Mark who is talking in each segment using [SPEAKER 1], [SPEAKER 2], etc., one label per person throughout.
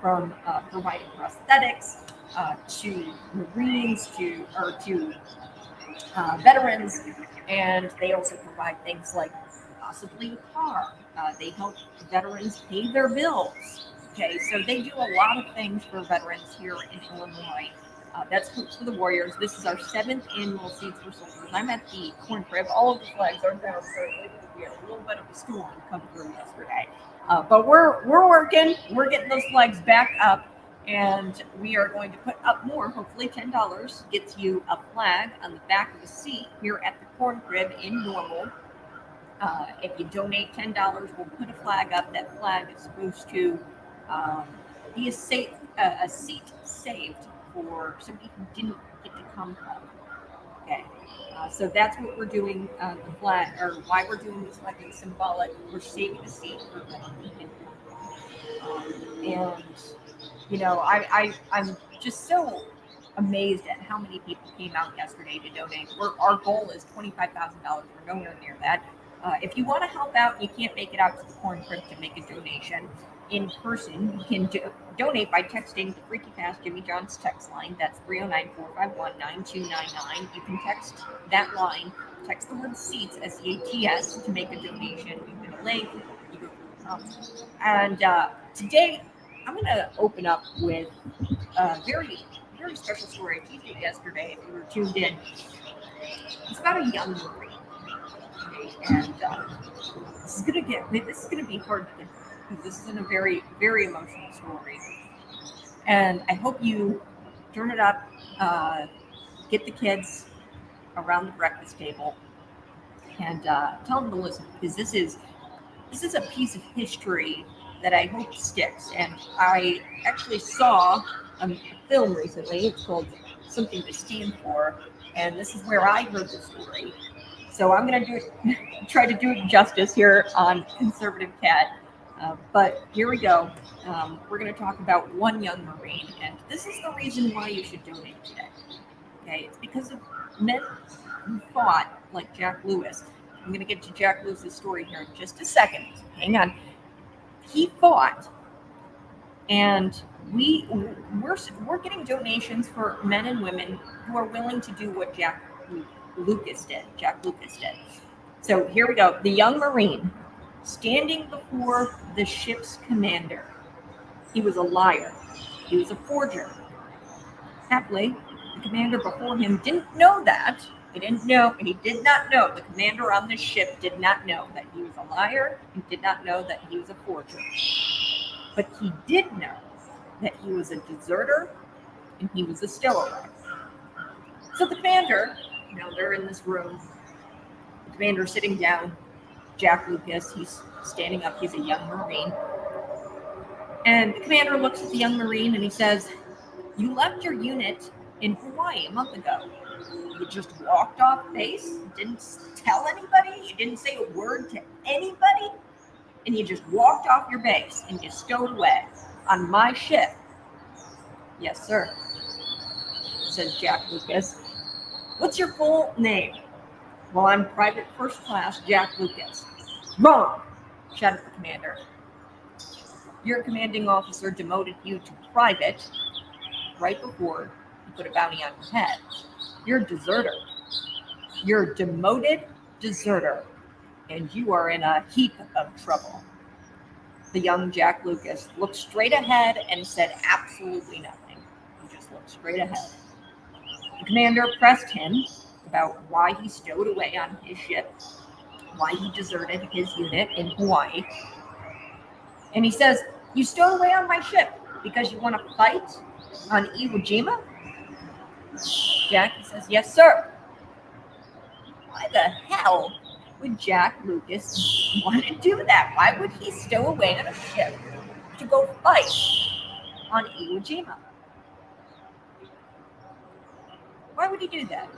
[SPEAKER 1] from providing prosthetics to Marines to veterans, and they also provide things like possibly a car. They help veterans pay their bills. Okay, so they do a lot of things for veterans here in Illinois. That's Hoops for the Warriors. This is our 7th annual Seeds for Soldiers. I'm at the corn crib. All of the flags are down currently. We had a little bit of a storm come through yesterday. But we're working. We're getting those flags back up, and we are going to put up more. Hopefully, $10 gets you a flag on the back of the seat here at the corn crib in Normal. If you donate $10, we'll put a flag up. That flag is supposed to be a seat saved for somebody who didn't get to come home. Okay. So that's what we're doing. The flag, or why we're doing this flag, is symbolic. We're saving a seat for them. And I'm just so amazed at how many people came out yesterday to donate. Our goal is $25,000. We're nowhere near that. If you want to help out, you can't make it out to the corn crib to make a donation in person. You can donate by texting the Freaky Fast Jimmy John's text line. That's 309-451-9299. You can text that line. Text the word seats, SEATS, to make a donation. You get a link. You go through the prompts. And today, I'm going to open up with a very, very special story. I told you yesterday, if you were tuned in. It's about a young Marine. And this is going to be hard to get through, because this is a very, very emotional story. And I hope you turn it up, get the kids around the breakfast table, and tell them to listen, because this is a piece of history that I hope sticks. And I actually saw a film recently. It's called Something to Stand For, and this is where I heard the story. So I'm going to try to do it justice here on Conservative Cat. But here we go. We're going to talk about one young Marine, and this is the reason why you should donate today. Okay, it's because of men who fought, like Jack Lewis. I'm going to get to Jack Lewis's story here in just a second. Hang on. He fought, and we're getting donations for men and women who are willing to do what Jack Lucas did. So here we go. The young Marine standing before the ship's commander. He was a liar. He was a forger. Happily, the commander before him didn't know that. He did not know. The commander on the ship did not know that he was a liar. He did not know that he was a forger. But he did know that he was a deserter and he was a stowaway. So the commander, they're in this room. The commander sitting down, Jack Lucas, he's standing up. He's a young Marine. And the commander looks at the young Marine and he says, "You left your unit in Hawaii a month ago. You just walked off base, you didn't tell anybody, you didn't say a word to anybody, and you just walked off your base and you stowed away on my ship." "Yes, sir," says Jack Lucas. "What's your full name?" "Well, I'm Private First Class Jack Lucas." "Wrong," shouted the commander. "Your commanding officer demoted you to private right before he put a bounty on your head. You're a deserter. You're a demoted deserter, and you are in a heap of trouble." The young Jack Lucas looked straight ahead and said absolutely nothing. He just looked straight ahead. The commander pressed him about why he stowed away on his ship, why he deserted his unit in Hawaii. And he says, "You stowed away on my ship because you want to fight on Iwo Jima?" Jack says, "Yes, sir." Why the hell would Jack Lucas want to do that? Why would he stow away on a ship to go fight on Iwo Jima? Why would he do that?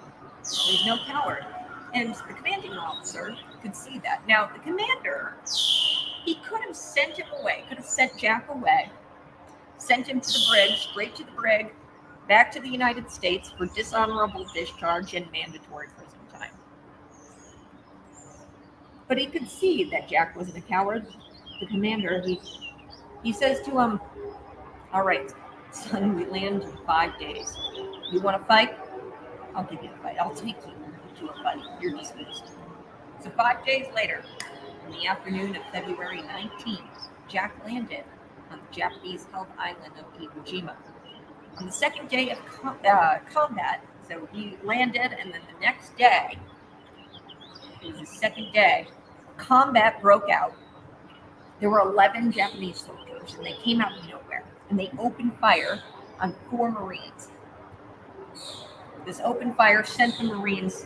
[SPEAKER 1] He's no coward. And the commanding officer could see that. Now, the commander, he could have sent him away, could have sent Jack away, sent him to the brig, straight to the brig, back to the United States for dishonorable discharge and mandatory prison time. But he could see that Jack wasn't a coward. The commander, he says to him, All right, son, we land in 5 days. You want to fight? I'll give you a fight. I'll take you to a fight. You're dismissed. So 5 days later, in the afternoon of February 19th, Jack landed on the Japanese-held island of Iwo Jima. On the second day of combat, so he landed, and then the next day, it was the second day, combat broke out. There were 11 Japanese soldiers, and they came out of nowhere, and they opened fire on 4 Marines. This open fire sent the Marines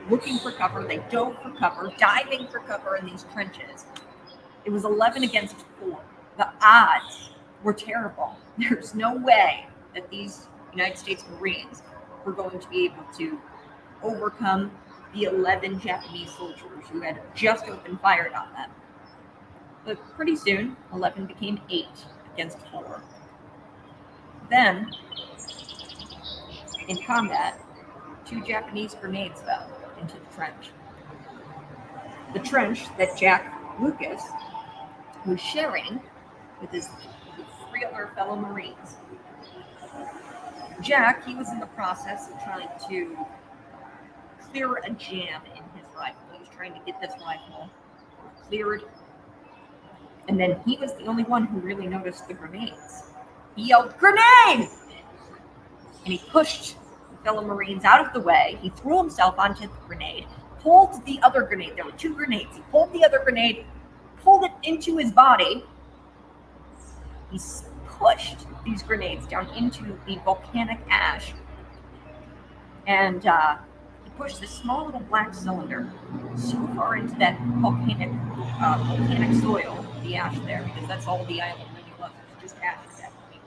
[SPEAKER 1] looking for cover. They dove for cover, diving for cover in these trenches. It was 11 against 4. The odds were terrible. There's no way that these United States Marines were going to be able to overcome the 11 Japanese soldiers who had just opened fire on them. But pretty soon, 11 became 8 against 4. Then, in combat, 2 Japanese grenades fell into the trench. The trench that Jack Lucas was sharing with his 3 other fellow Marines. Jack, he was in the process of trying to clear a jam in his rifle. He was trying to get this rifle cleared. And then he was the only one who really noticed the grenades. He yelled, "Grenade!" And he pushed the fellow Marines out of the way. He threw himself onto the grenade, pulled the other grenade. There were 2 grenades. He pulled the other grenade, pulled it into his body. He pushed these grenades down into the volcanic ash. And he pushed this small little black cylinder so far into that volcanic soil, the ash there, because that's all the island really was. It was just ash at that point.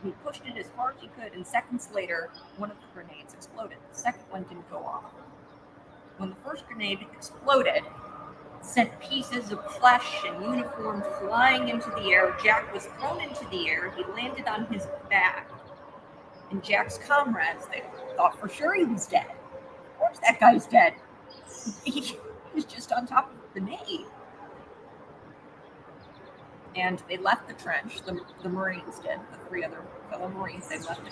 [SPEAKER 1] He pushed it as far as he could, and seconds later, one of the grenades exploded. The second one didn't go off. When the first grenade exploded, sent pieces of flesh and uniforms flying into the air. Jack was thrown into the air. He landed on his back. And Jack's comrades, they thought for sure he was dead. Of course that guy's dead. He was just on top of the grenade. And they left the trench. The Marines did. The 3 other fellow Marines, they left the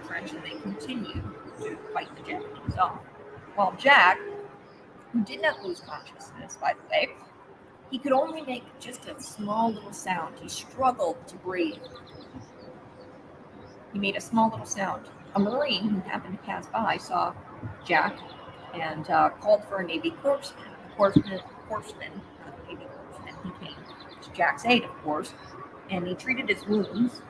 [SPEAKER 1] trench, and they continued to fight the Japanese off. While Jack, who did not lose consciousness, by the way, he could only make just a small little sound. He struggled to breathe. He made a small little sound. A Marine who happened to pass by saw Jack and called for a Navy corpsman. The Navy corpsman, he came to Jack's aid, of course, and he treated his wounds.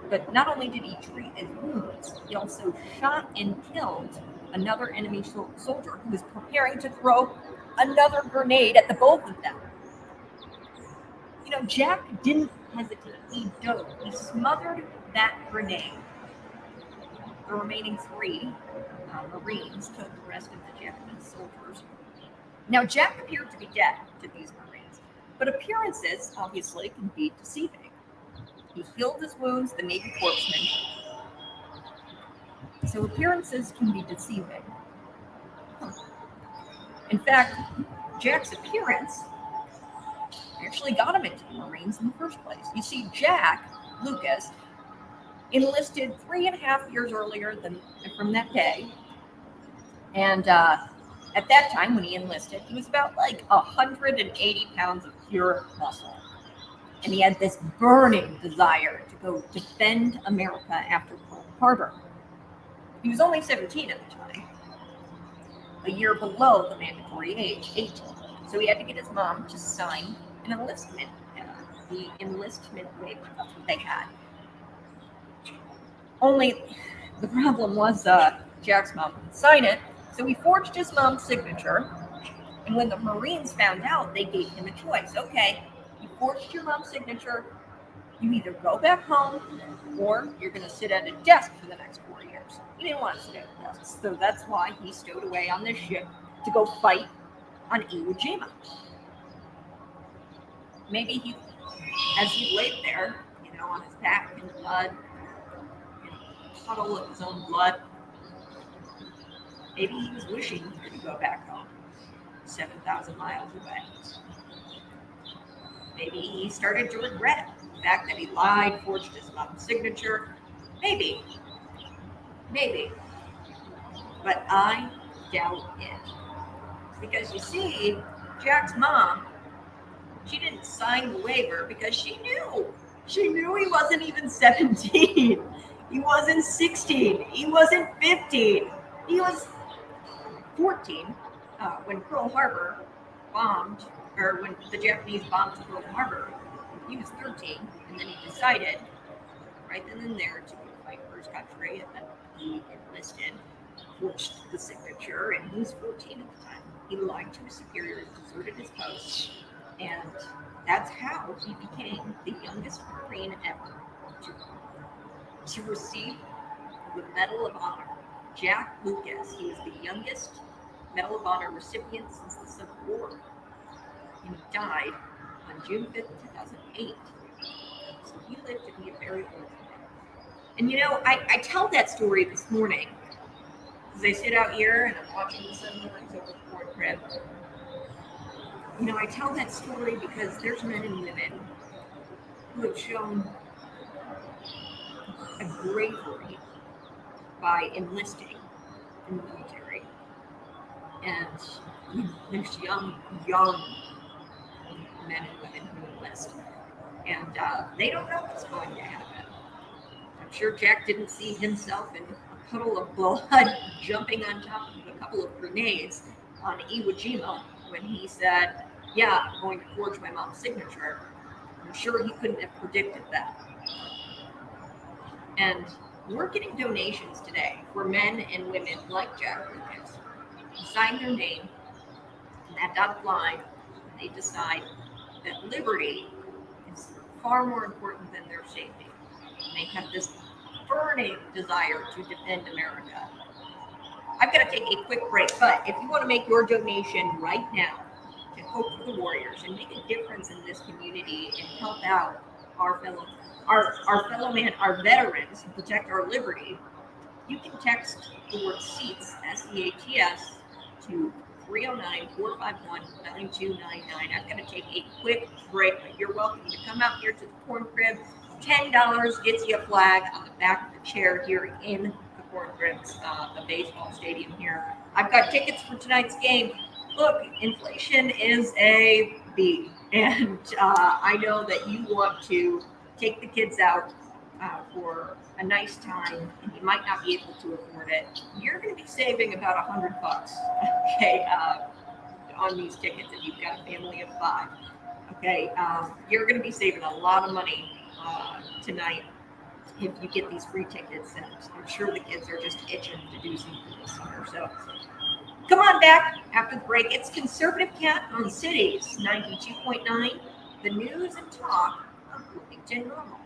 [SPEAKER 1] But not only did he treat his wounds, he also shot and killed another enemy soldier who was preparing to throw another grenade at the both of them. You know, Jack didn't hesitate. He dove. He smothered that grenade. The remaining 3 Marines killed the rest of the Japanese soldiers. Now, Jack appeared to be dead to these Marines, but appearances, obviously, can be deceiving. He healed his wounds, the Navy corpsman. So appearances can be deceiving. In fact, Jack's appearance actually got him into the Marines in the first place. You see, Jack Lucas enlisted 3.5 years earlier from that day. And at that time, when he enlisted, he was about 180 pounds of pure muscle. And he had this burning desire to go defend America after Pearl Harbor. He was only 17 at the time, a year below the mandatory age, 18. So he had to get his mom to sign an enlistment, the enlistment waiver. That's what they had. Only the problem was Jack's mom wouldn't sign it, so he forged his mom's signature. And when the Marines found out, they gave him a choice. Okay, you forged your mom's signature. You either go back home or you're going to sit at a desk for the next 4 years. He didn't want to sit at a desk, so that's why he stowed away on this ship to go fight on Iwo Jima. Maybe as he laid there, on his back in blood, a puddle of his own blood, maybe he was wishing he could go back home, 7,000 miles away. Maybe he started to regret the fact that he lied, forged his mom's signature. Maybe, maybe, but I doubt it. Because you see, Jack's mom, she didn't sign the waiver because she knew. She knew he wasn't even 17. He wasn't 16. He wasn't 15. He was 14 when Pearl Harbor bombed, or when the Japanese bombed Pearl Harbor. He was 13, and then he decided right then and there to fight for his country, and then he enlisted, forged the signature, and he was 14 at the time. He lied to his superiors, deserted his post, and that's how he became the youngest Marine ever to receive the Medal of Honor. Jack Lucas, he was the youngest Medal of Honor recipient since the Civil War, and he died on June 5th, 2008. So he lived to be a very old man. And I tell that story this morning as I sit out here and I'm watching the sunrise over the corn crib. I tell that story because there's men and women who have shown a bravery by enlisting in the military. And there's young men and women who enlist. And they don't know what's going to happen. I'm sure Jack didn't see himself in a puddle of blood jumping on top of a couple of grenades on Iwo Jima when he said, yeah, I'm going to forge my mom's signature. I'm sure he couldn't have predicted that. And we're getting donations today for men and women like Jack Lucas who sign their name in that dotted line, and they decide that liberty is far more important than their safety. And they have this burning desire to defend America. I've got to take a quick break, but if you want to make your donation right now to Hope for the Warriors and make a difference in this community and help out our fellow man, our veterans, and protect our liberty, you can text the word SEATS, SEATS, to 309-451-9299. I'm going to take a quick break, but you're welcome to come out here to the corn crib. $10 gets you a flag on the back of the chair here in the corn cribs, the baseball stadium here. I've got tickets for tonight's game. Look, inflation is a bee, and I know that you want to take the kids out for a nice time, and you might not be able to afford it. You're going to be saving about $100, okay, on these tickets if you've got a family of 5. Okay, you're going to be saving a lot of money tonight if you get these free tickets, and I'm sure the kids are just itching to do something this summer. So come on back after the break. It's Conservative Cat on Cities 92.9, the news and talk of Bloomington Normal.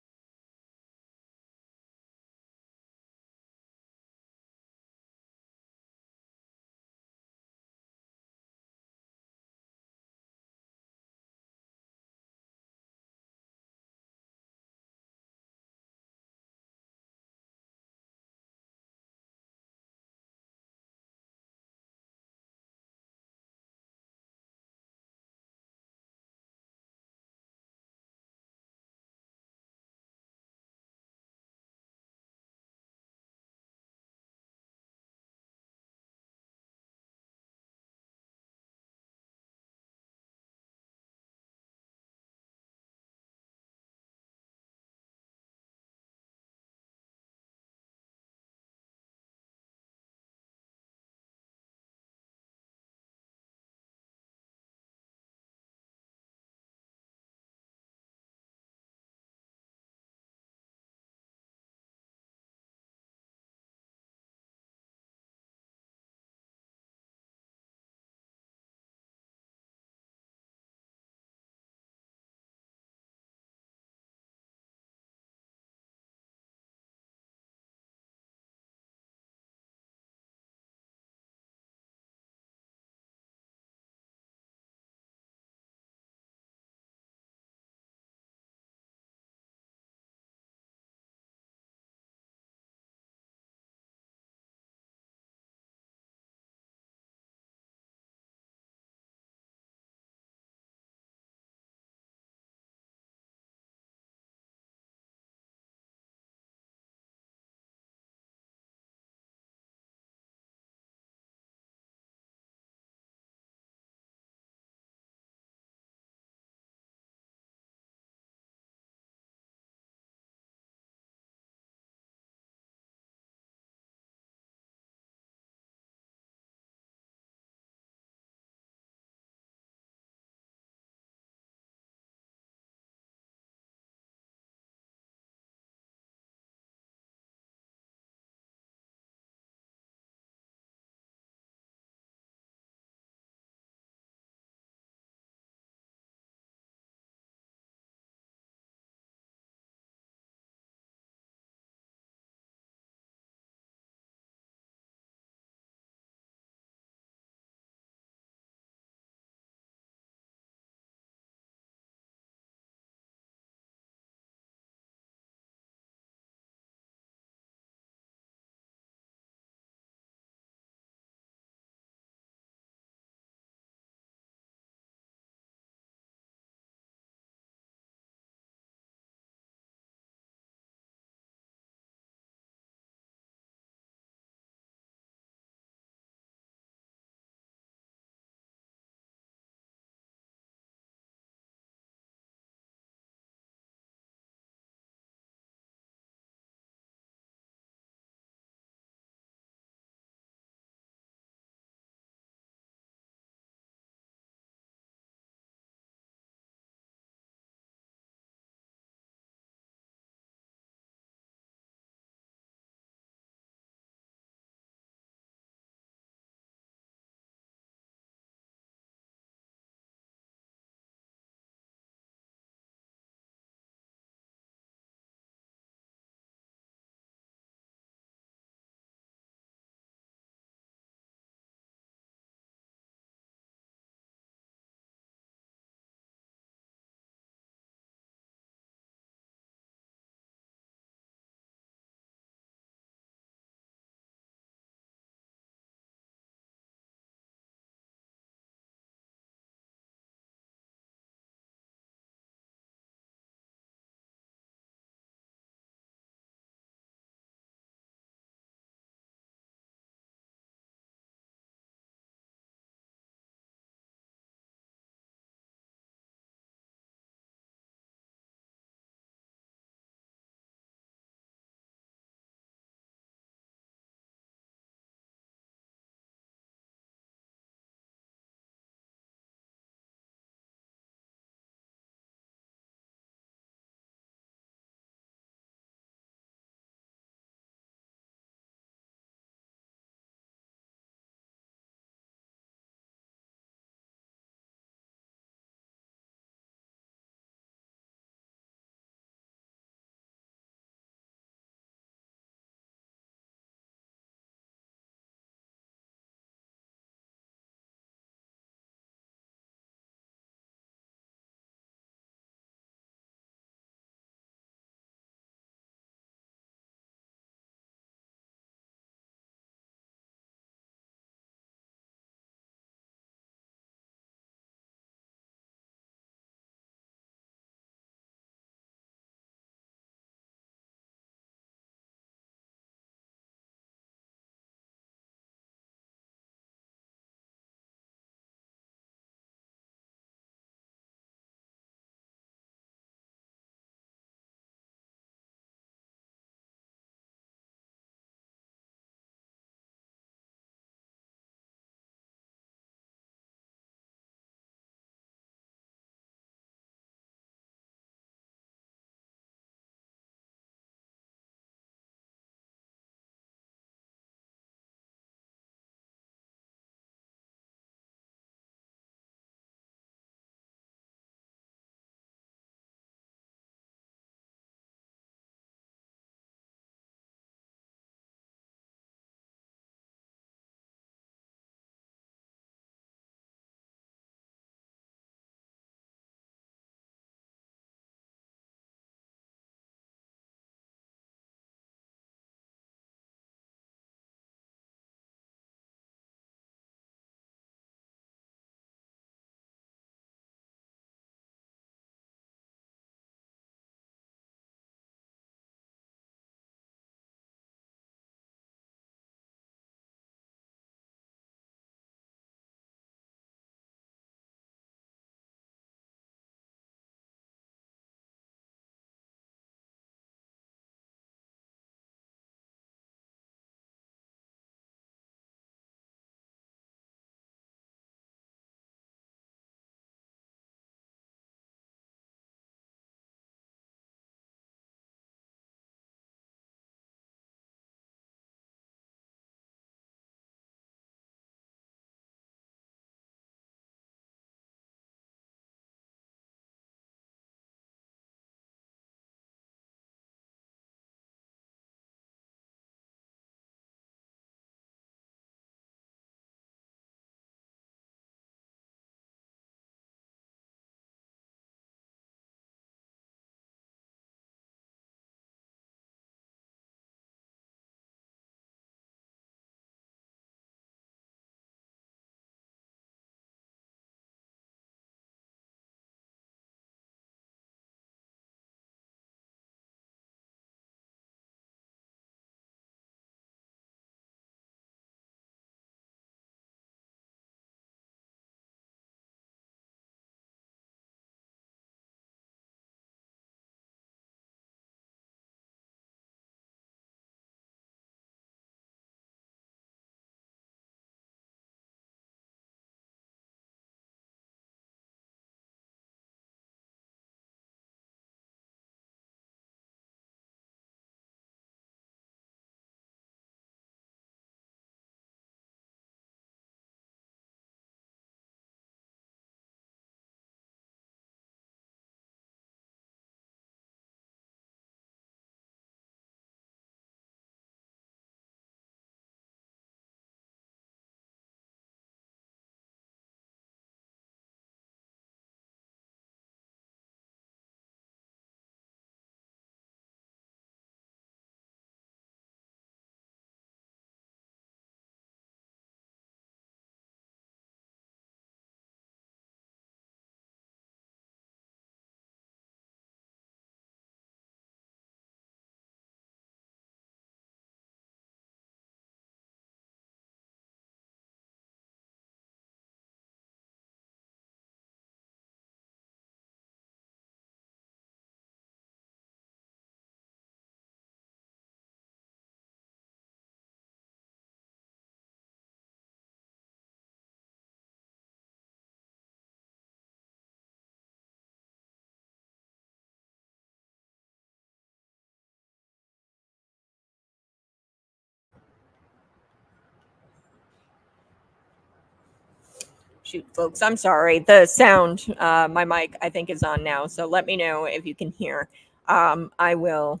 [SPEAKER 1] shoot, folks, I'm sorry. The sound, my mic, I think, is on now. So let me know if you can hear. I will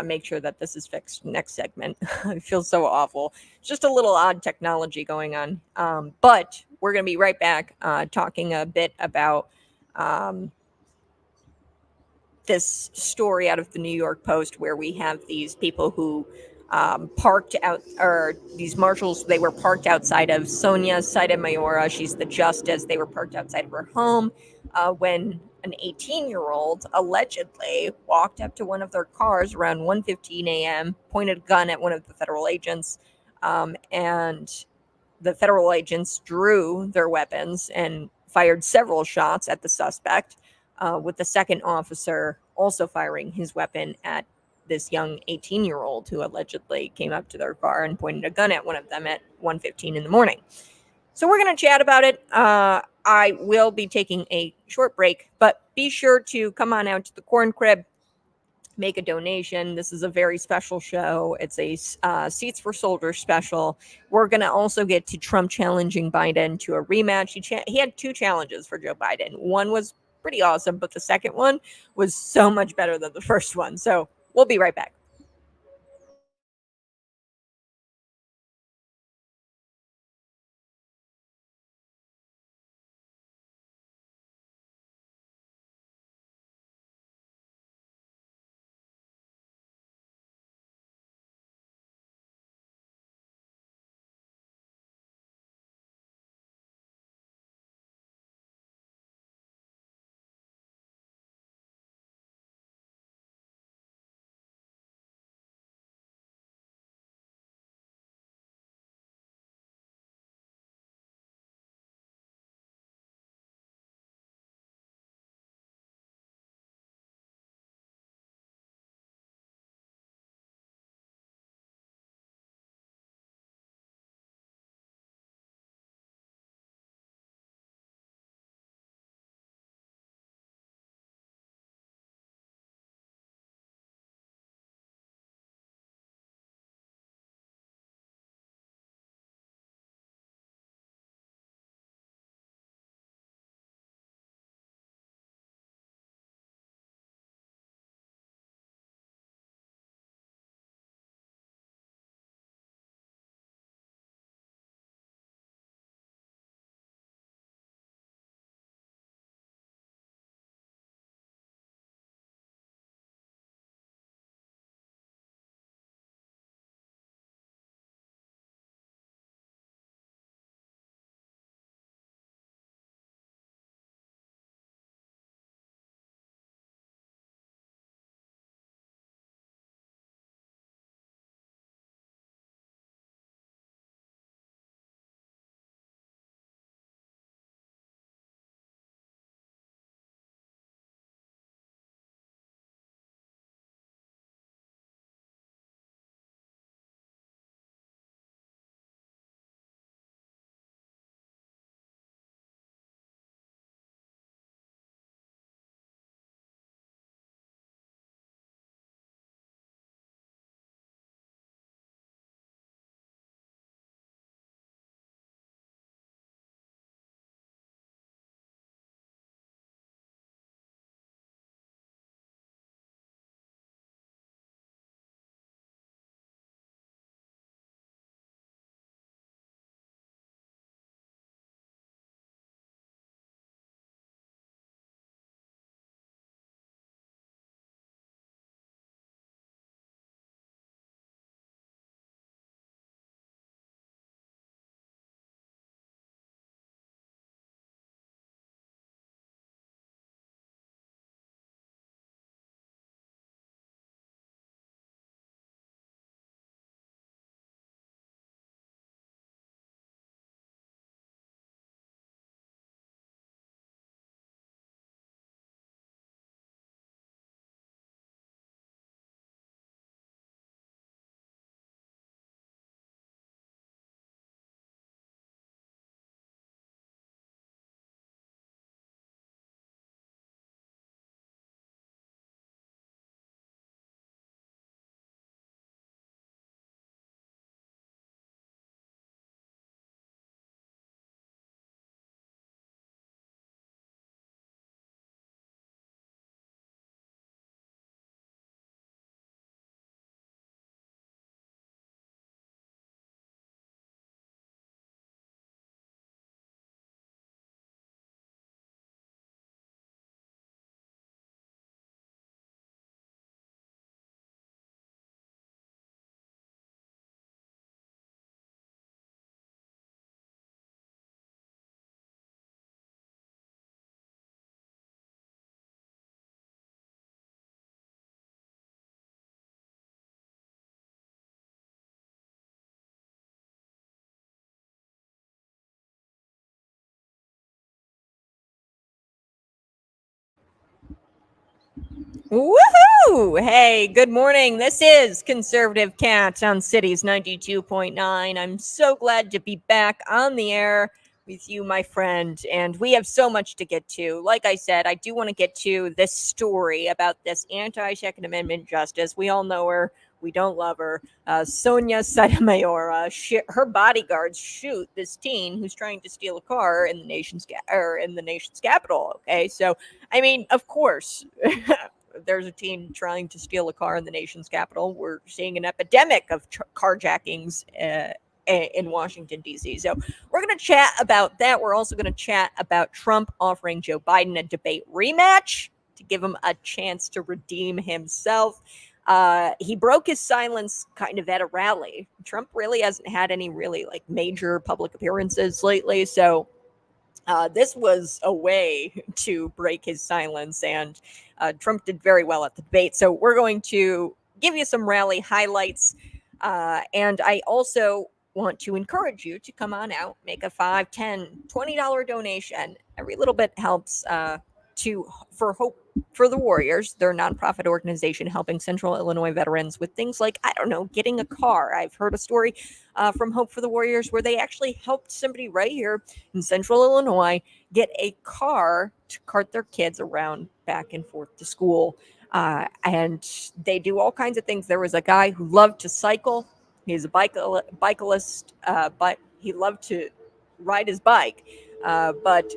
[SPEAKER 1] make sure that this is fixed next segment. I feel so awful. It's just a little odd technology going on. But we're going to be right back talking a bit about um, this story out of the New York Post where we have these people who parked out, or these marshals, they were parked outside of Sonia Sotomayor. She's the justice. They were parked outside of her home when an 18-year-old allegedly walked up to one of their cars around 1:15 a.m., pointed a gun at one of the federal agents, and the federal agents drew their weapons and fired several shots at the suspect, with the second officer also firing his weapon at this young 18-year-old who allegedly came up to their car and pointed a gun at one of them at 1:15 in the morning. So we're going to chat about it. I will be taking a short break, but be sure to come on out to the Corn Crib, make a donation. This is a very special show. It's a Seats for Soldiers special. We're going to also get to Trump challenging Biden to a rematch. He had two challenges for Joe Biden. One was pretty awesome, but the second one was so much better than the first one. So we'll be right back. Woohoo! Hey, good morning. This is Conservative Cat on Cities 92.9. I'm so glad to be back on the air with you, my friend. And we have so much to get to. Like I said, I do want to get to this story about this anti Second Amendment justice. We all know her. We don't love her. Sonia Sotomayor. Her bodyguards shoot this teen who's trying to steal a car in the nation's capital. Okay, so I mean, of course, there's a teen trying to steal a car in the nation's capital. We're seeing an epidemic of carjackings in Washington, D.C. So we're going to chat about that. We're also going to chat about Trump offering Joe Biden a debate rematch to give him a chance to redeem himself. He broke his silence kind of at a rally. Trump really hasn't had any really like major public appearances lately. So this was a way to break his silence, and Trump did very well at the debate. So we're going to give you some rally highlights, and I also want to encourage you to come on out, make a $5, $10, $20 donation. Every little bit helps for Hope for the Warriors. They're a nonprofit organization helping Central Illinois veterans with things like, I don't know, getting a car. I've heard a story from Hope for the Warriors where they actually helped somebody right here in Central Illinois get a car to cart their kids around back and forth to school. And they do all kinds of things. There was a guy who loved to cycle. He's a bicyclist, but he loved to ride his bike. But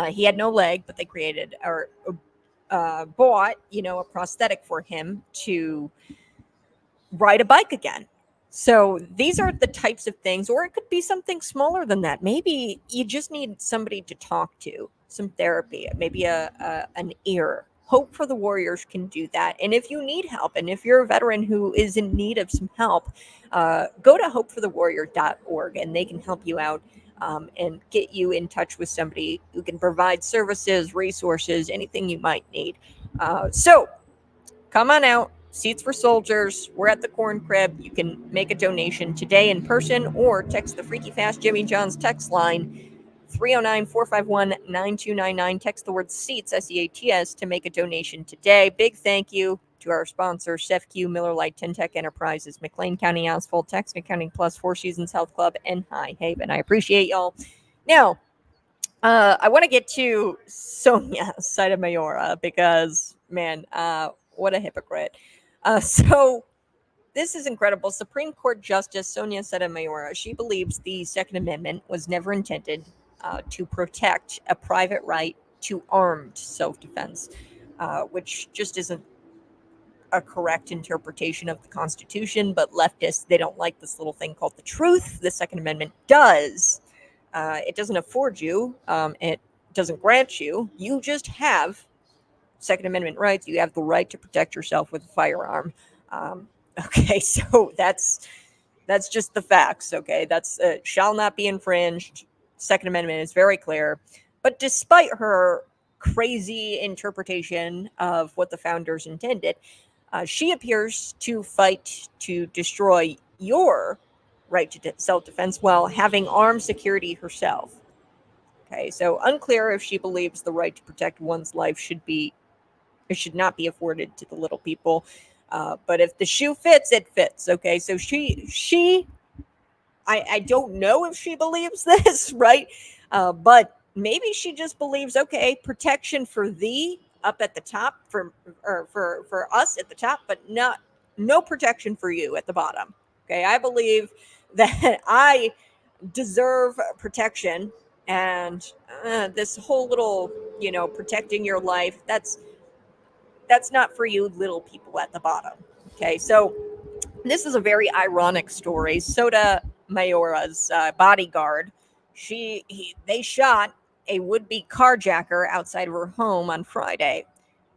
[SPEAKER 1] he had no leg, but they created or bought, a prosthetic for him to ride a bike again. So these are the types of things, or it could be something smaller than that. Maybe you just need somebody to talk to, some therapy, maybe an ear. Hope for the Warriors can do that. And if you need help, and if you're a veteran who is in need of some help, go to hopeforthewarrior.org and they can help you out and get you in touch with somebody who can provide services, resources, anything you might need. So come on out. Seats for Soldiers. We're at the Corn Crib. You can make a donation today in person or text the Freaky Fast Jimmy John's text line 309-451-9299. Text the word SEATS, SEATS, to make a donation today. Big thank you to our sponsors, Chef Q, Miller Lite, Tech Enterprises, McLean County Asphalt, Tax Accounting Plus, Four Seasons Health Club, and High Haven. I appreciate y'all. Now, I want to get to Sonia Sotomayor because, man, what a hypocrite. So this is incredible. Supreme Court Justice Sonia Sotomayor, she believes the Second Amendment was never intended to protect a private right to armed self-defense, which just isn't a correct interpretation of the Constitution. But leftists, they don't like this little thing called the truth. The Second Amendment does. It doesn't afford you. It doesn't grant you. You just have Second Amendment rights. You have the right to protect yourself with a firearm. Okay, so that's just the facts. Okay, that's shall not be infringed. Second Amendment is very clear. But despite her crazy interpretation of what the founders intended, she appears to fight to destroy your right to self-defense while having armed security herself. Okay, so unclear if she believes the right to protect one's life should not be afforded to the little people. But if the shoe fits, it fits. Okay, so I don't know if she believes this, right? But maybe she just believes, okay, protection for thee up at the top for us at the top, but no protection for you at the bottom. Okay, I believe that I deserve protection, and this whole little, protecting your life, that's not for you little people at the bottom. Okay, so this is a very ironic story. Sotomayor's bodyguard, they shot a would-be carjacker outside of her home on Friday.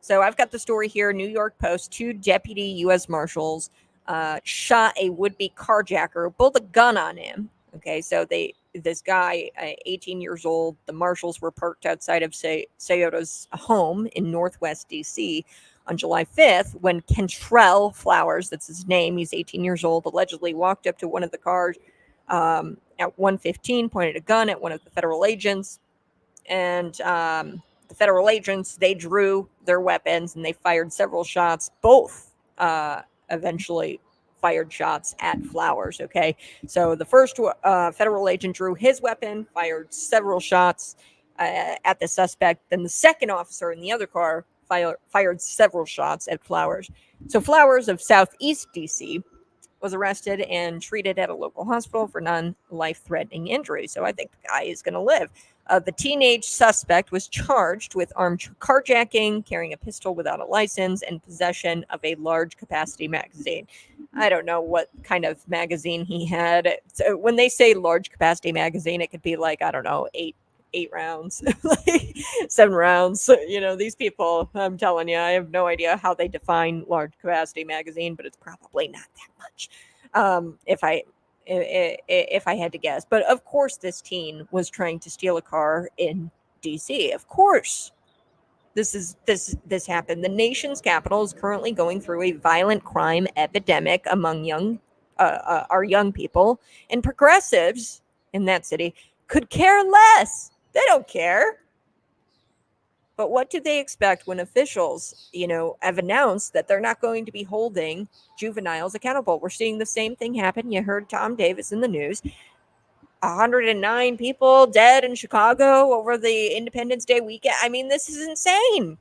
[SPEAKER 1] So I've got the story here. New York Post: 2 deputy U.S. Marshals shot a would-be carjacker, pulled a gun on him. Okay, so this guy, 18 years old, the marshals were parked outside of Soto's home in Northwest D.C. on July 5th when Kentrell Flowers, that's his name, he's 18 years old, allegedly walked up to one of the cars at 1:15, pointed a gun at one of the federal agents, and the federal agents, they drew their weapons and they fired several shots. Both eventually fired shots at Flowers. Okay, so the first federal agent drew his weapon, fired several shots at the suspect. Then the second officer in the other car fired several shots at Flowers. So Flowers of Southeast DC was arrested and treated at a local hospital for non-life-threatening injuries. So I think the guy is going to live. The teenage suspect was charged with armed carjacking, carrying a pistol without a license, and possession of a large capacity magazine. I don't know what kind of magazine he had. So when they say large capacity magazine, it could be like, I don't know, eight rounds, like 7 rounds. So, these people, I'm telling you, I have no idea how they define large capacity magazine, but it's probably not that much. If I had to guess. But of course this teen was trying to steal a car in DC. Of course. This happened. The nation's capital is currently going through a violent crime epidemic among our young people, and progressives in that city could care less. They don't care. But what do they expect when officials, have announced that they're not going to be holding juveniles accountable? We're seeing the same thing happen. You heard Tom Davis in the news. 109 people dead in Chicago over the Independence Day weekend. I mean, this is insane.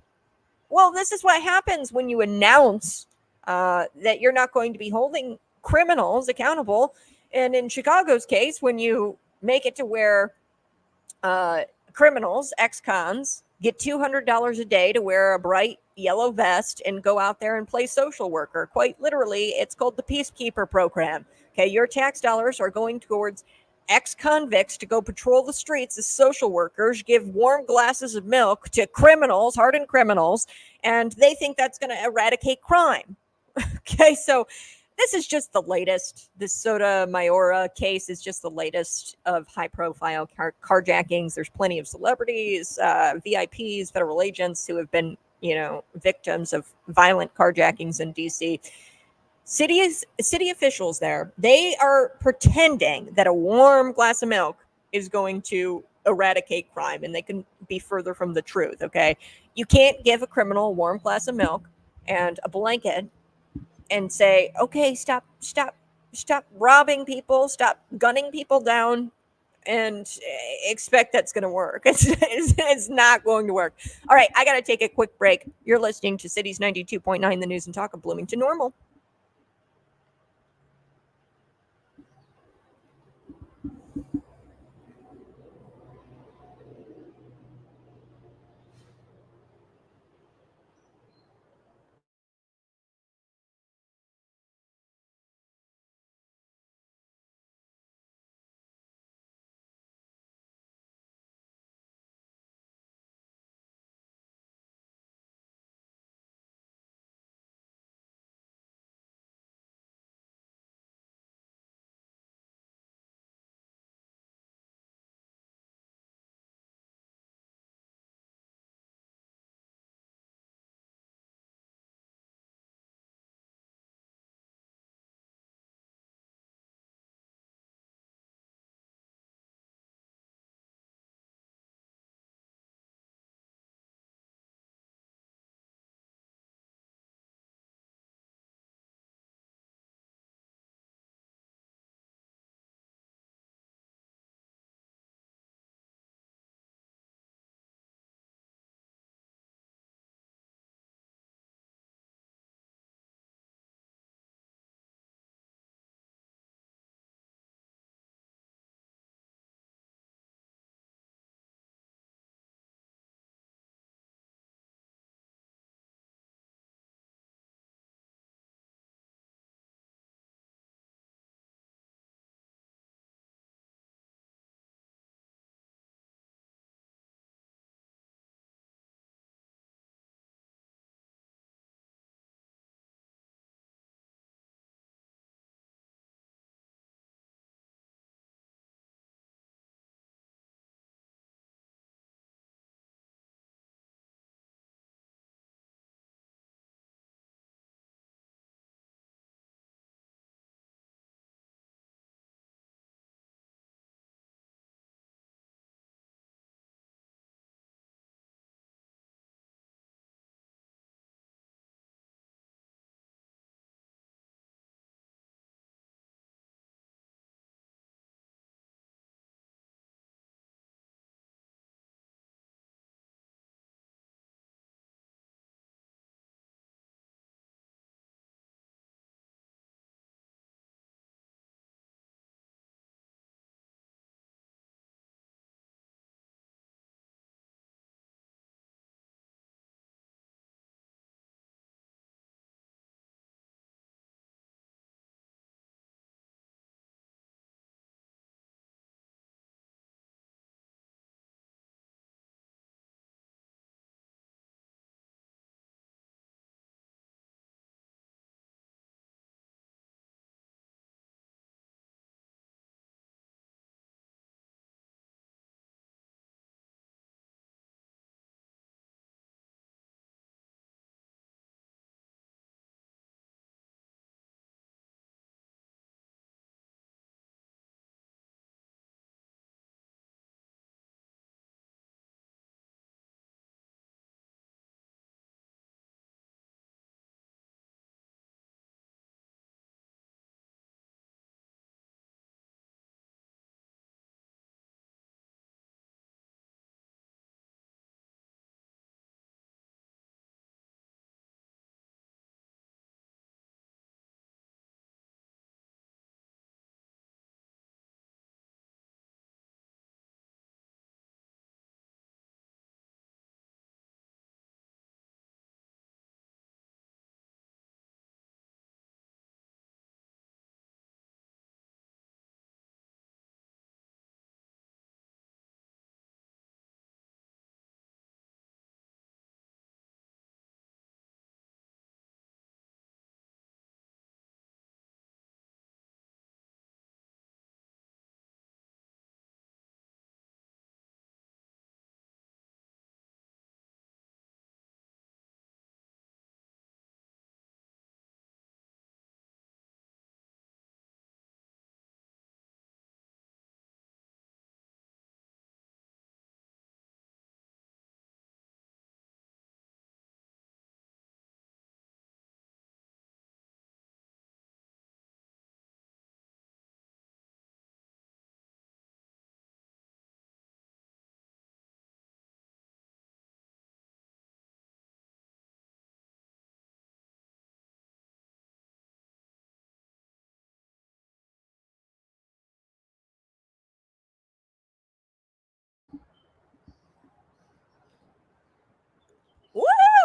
[SPEAKER 1] Well, this is what happens when you announce that you're not going to be holding criminals accountable. And in Chicago's case, when you make it to where criminals, ex-cons, get $200 a day to wear a bright yellow vest and go out there and play social worker. Quite literally, it's called the Peacekeeper Program. Okay, your tax dollars are going towards ex-convicts to go patrol the streets as social workers, give warm glasses of milk to criminals, hardened criminals, and they think that's going to eradicate crime. Okay, so this is just the latest. This Sotomayor case is just the latest of high-profile carjackings. There's plenty of celebrities, VIPs, federal agents who have been, victims of violent carjackings in D.C. City officials there, they are pretending that a warm glass of milk is going to eradicate crime, and they can be further from the truth. Okay, you can't give a criminal a warm glass of milk and a blanket and say, okay, stop robbing people, stop gunning people down, and expect that's going to work. It's not going to work. All right, I got to take a quick break. You're listening to Cities 92.9, the news and talk of Bloomington Normal.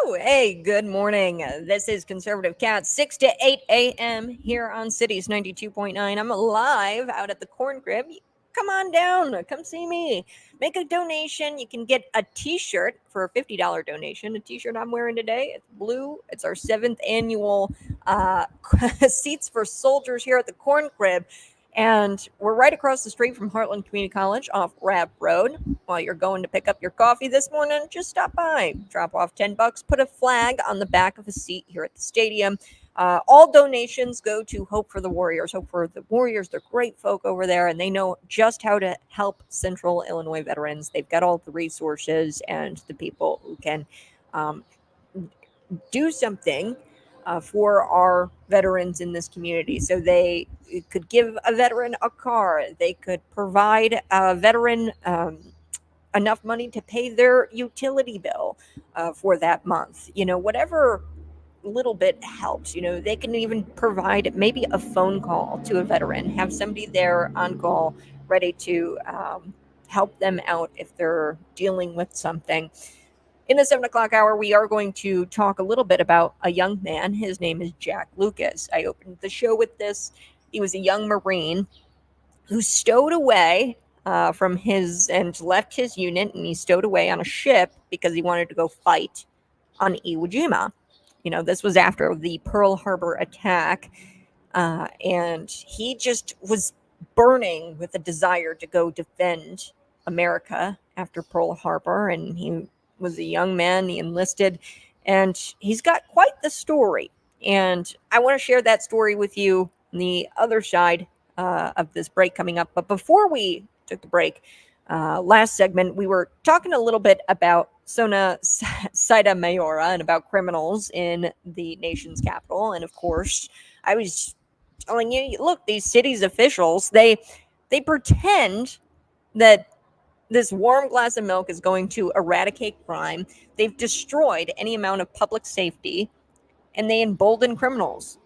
[SPEAKER 1] Woo! Hey, good morning. This is Conservative Cat, 6 to 8 a.m. here on Cities 92.9. I'm live out at the Corn Crib. Come on down. Come see me. Make a donation. You can get a t-shirt for a $50 donation. A t-shirt I'm wearing today. It's blue. It's our 7th annual Seats for Soldiers here at the Corn Crib. And we're right across the street from Heartland Community College off Rab Road. While you're going to pick up your coffee this morning, just stop by, drop off $10, put a flag on the back of a seat here at the stadium. All donations go to Hope for the Warriors. Hope for the Warriors, they're great folk over there, and they know just how to help Central Illinois veterans. They've got all the resources and the people who can do something for our veterans in this community. So they could give a veteran a car. They could provide a veteran enough money to pay their utility bill for that month. Whatever little bit helps. They can even provide maybe a phone call to a veteran, have somebody there on call ready to help them out if they're dealing with something. In the 7 o'clock hour, we are going to talk a little bit about a young man. His name is Jack Lucas. I opened the show with this. He was a young Marine who stowed away from his and left his unit, and he stowed away on a ship because he wanted to go fight on Iwo Jima. This was after the Pearl Harbor attack, and he just was burning with a desire to go defend America after Pearl Harbor, and he was a young man. He enlisted, and he's got quite the story. And I want to share that story with you on the other side of this break coming up. But before we took the break, last segment, we were talking a little bit about Sonia Sotomayor and about criminals in the nation's capital. And of course, I was telling you, look, these city's officials, they pretend that this warm glass of milk is going to eradicate crime. They've destroyed any amount of public safety, and they embolden criminals.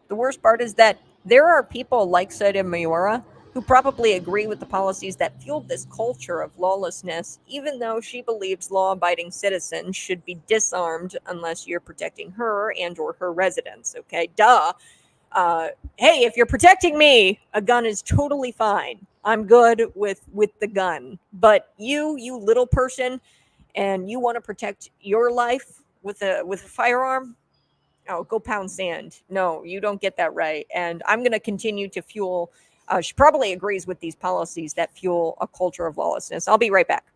[SPEAKER 1] The worst part is that there are people like Sotomayor who probably agree with the policies that fueled this culture of lawlessness, even though she believes law-abiding citizens should be disarmed unless you're protecting her and or her residents. Okay, duh. Hey, if you're protecting me, a gun is totally fine. I'm good with the gun. But you little person, and you want to protect your life with a firearm? Oh, go pound sand. No, you don't get that right. And I'm going to continue to fuel. She probably agrees with these policies that fuel a culture of lawlessness. I'll be right back.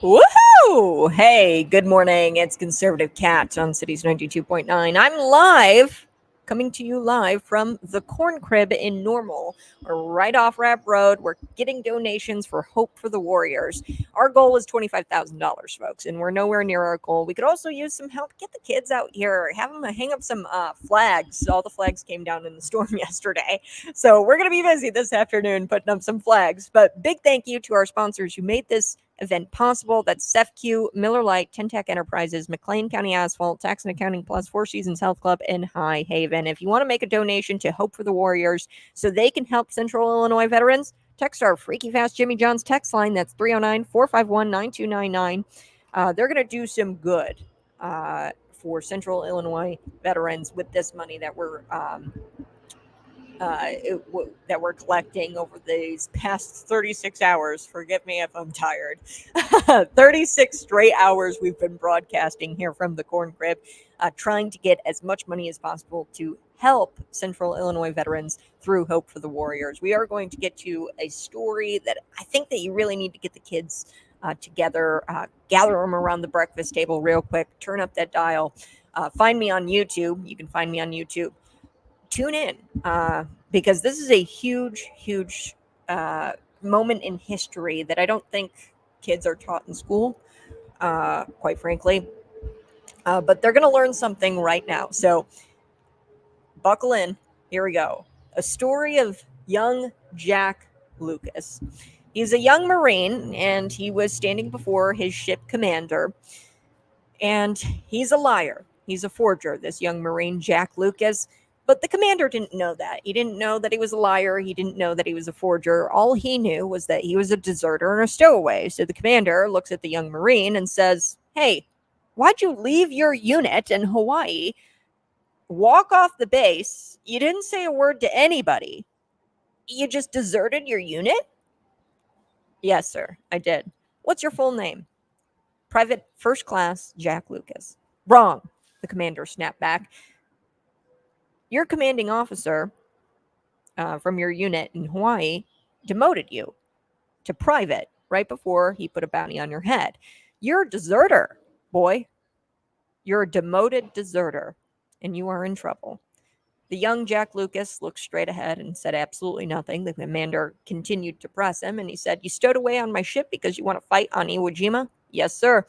[SPEAKER 1] Woohoo! Hey, good morning. It's Conservative Cat on Cities 92.9. I'm live, coming to you live from the Corn Crib in Normal. We're right off Rap Road. We're getting donations for Hope for the Warriors. Our goal is $25,000, folks, and we're nowhere near our goal. We could also use some help. Get the kids out here. Have them hang up some flags. All the flags came down in the storm yesterday. So we're going to be busy this afternoon putting up some flags. But big thank you to our sponsors who made this event possible. That's SEFQ, Miller Lite, Tentec Enterprises, McLean County Asphalt, Tax and Accounting Plus, Four Seasons Health Club, and High Haven. If you want to make a donation to Hope for the Warriors so they can help Central Illinois veterans, text our Freaky Fast Jimmy John's text line. That's 309-451-9299. They're going to do some good for Central Illinois veterans with this money that we're that we're collecting over these past 36 hours. Forgive me if I'm tired. 36 straight hours we've been broadcasting here from the Corn Crib, trying to get as much money as possible to help Central Illinois veterans through Hope for the Warriors. We are going to get to a story that I think that you really need to get the kids together, gather them around the breakfast table real quick, turn up that dial, find me on YouTube. You can find me on YouTube. Tune in because this is a huge, huge moment in history that I don't think kids are taught in school, quite frankly. But they're going to learn something right now. So buckle in. Here we go. A story of young Jack Lucas. He's a young Marine, and he was standing before his ship commander. And he's a liar. He's a forger, this young Marine, Jack Lucas. But the commander didn't know that. He didn't know that he was a liar. He didn't know that he was a forger. All he knew was that he was a deserter and a stowaway. So the commander looks at the young Marine and says, "Hey, why'd you leave your unit in Hawaii, walk off the base? You didn't say a word to anybody. You just deserted your unit?" "Yes, sir, I did." "What's your full name?" "Private First Class Jack Lucas." "Wrong," the commander snapped back. "Your commanding officer from your unit in Hawaii demoted you to private right before he put a bounty on your head. You're a deserter, boy. You're a demoted deserter, and you are in trouble." The young Jack Lucas looked straight ahead and said absolutely nothing. The commander continued to press him, and he said, "You stowed away on my ship because you want to fight on Iwo Jima?" "Yes, sir."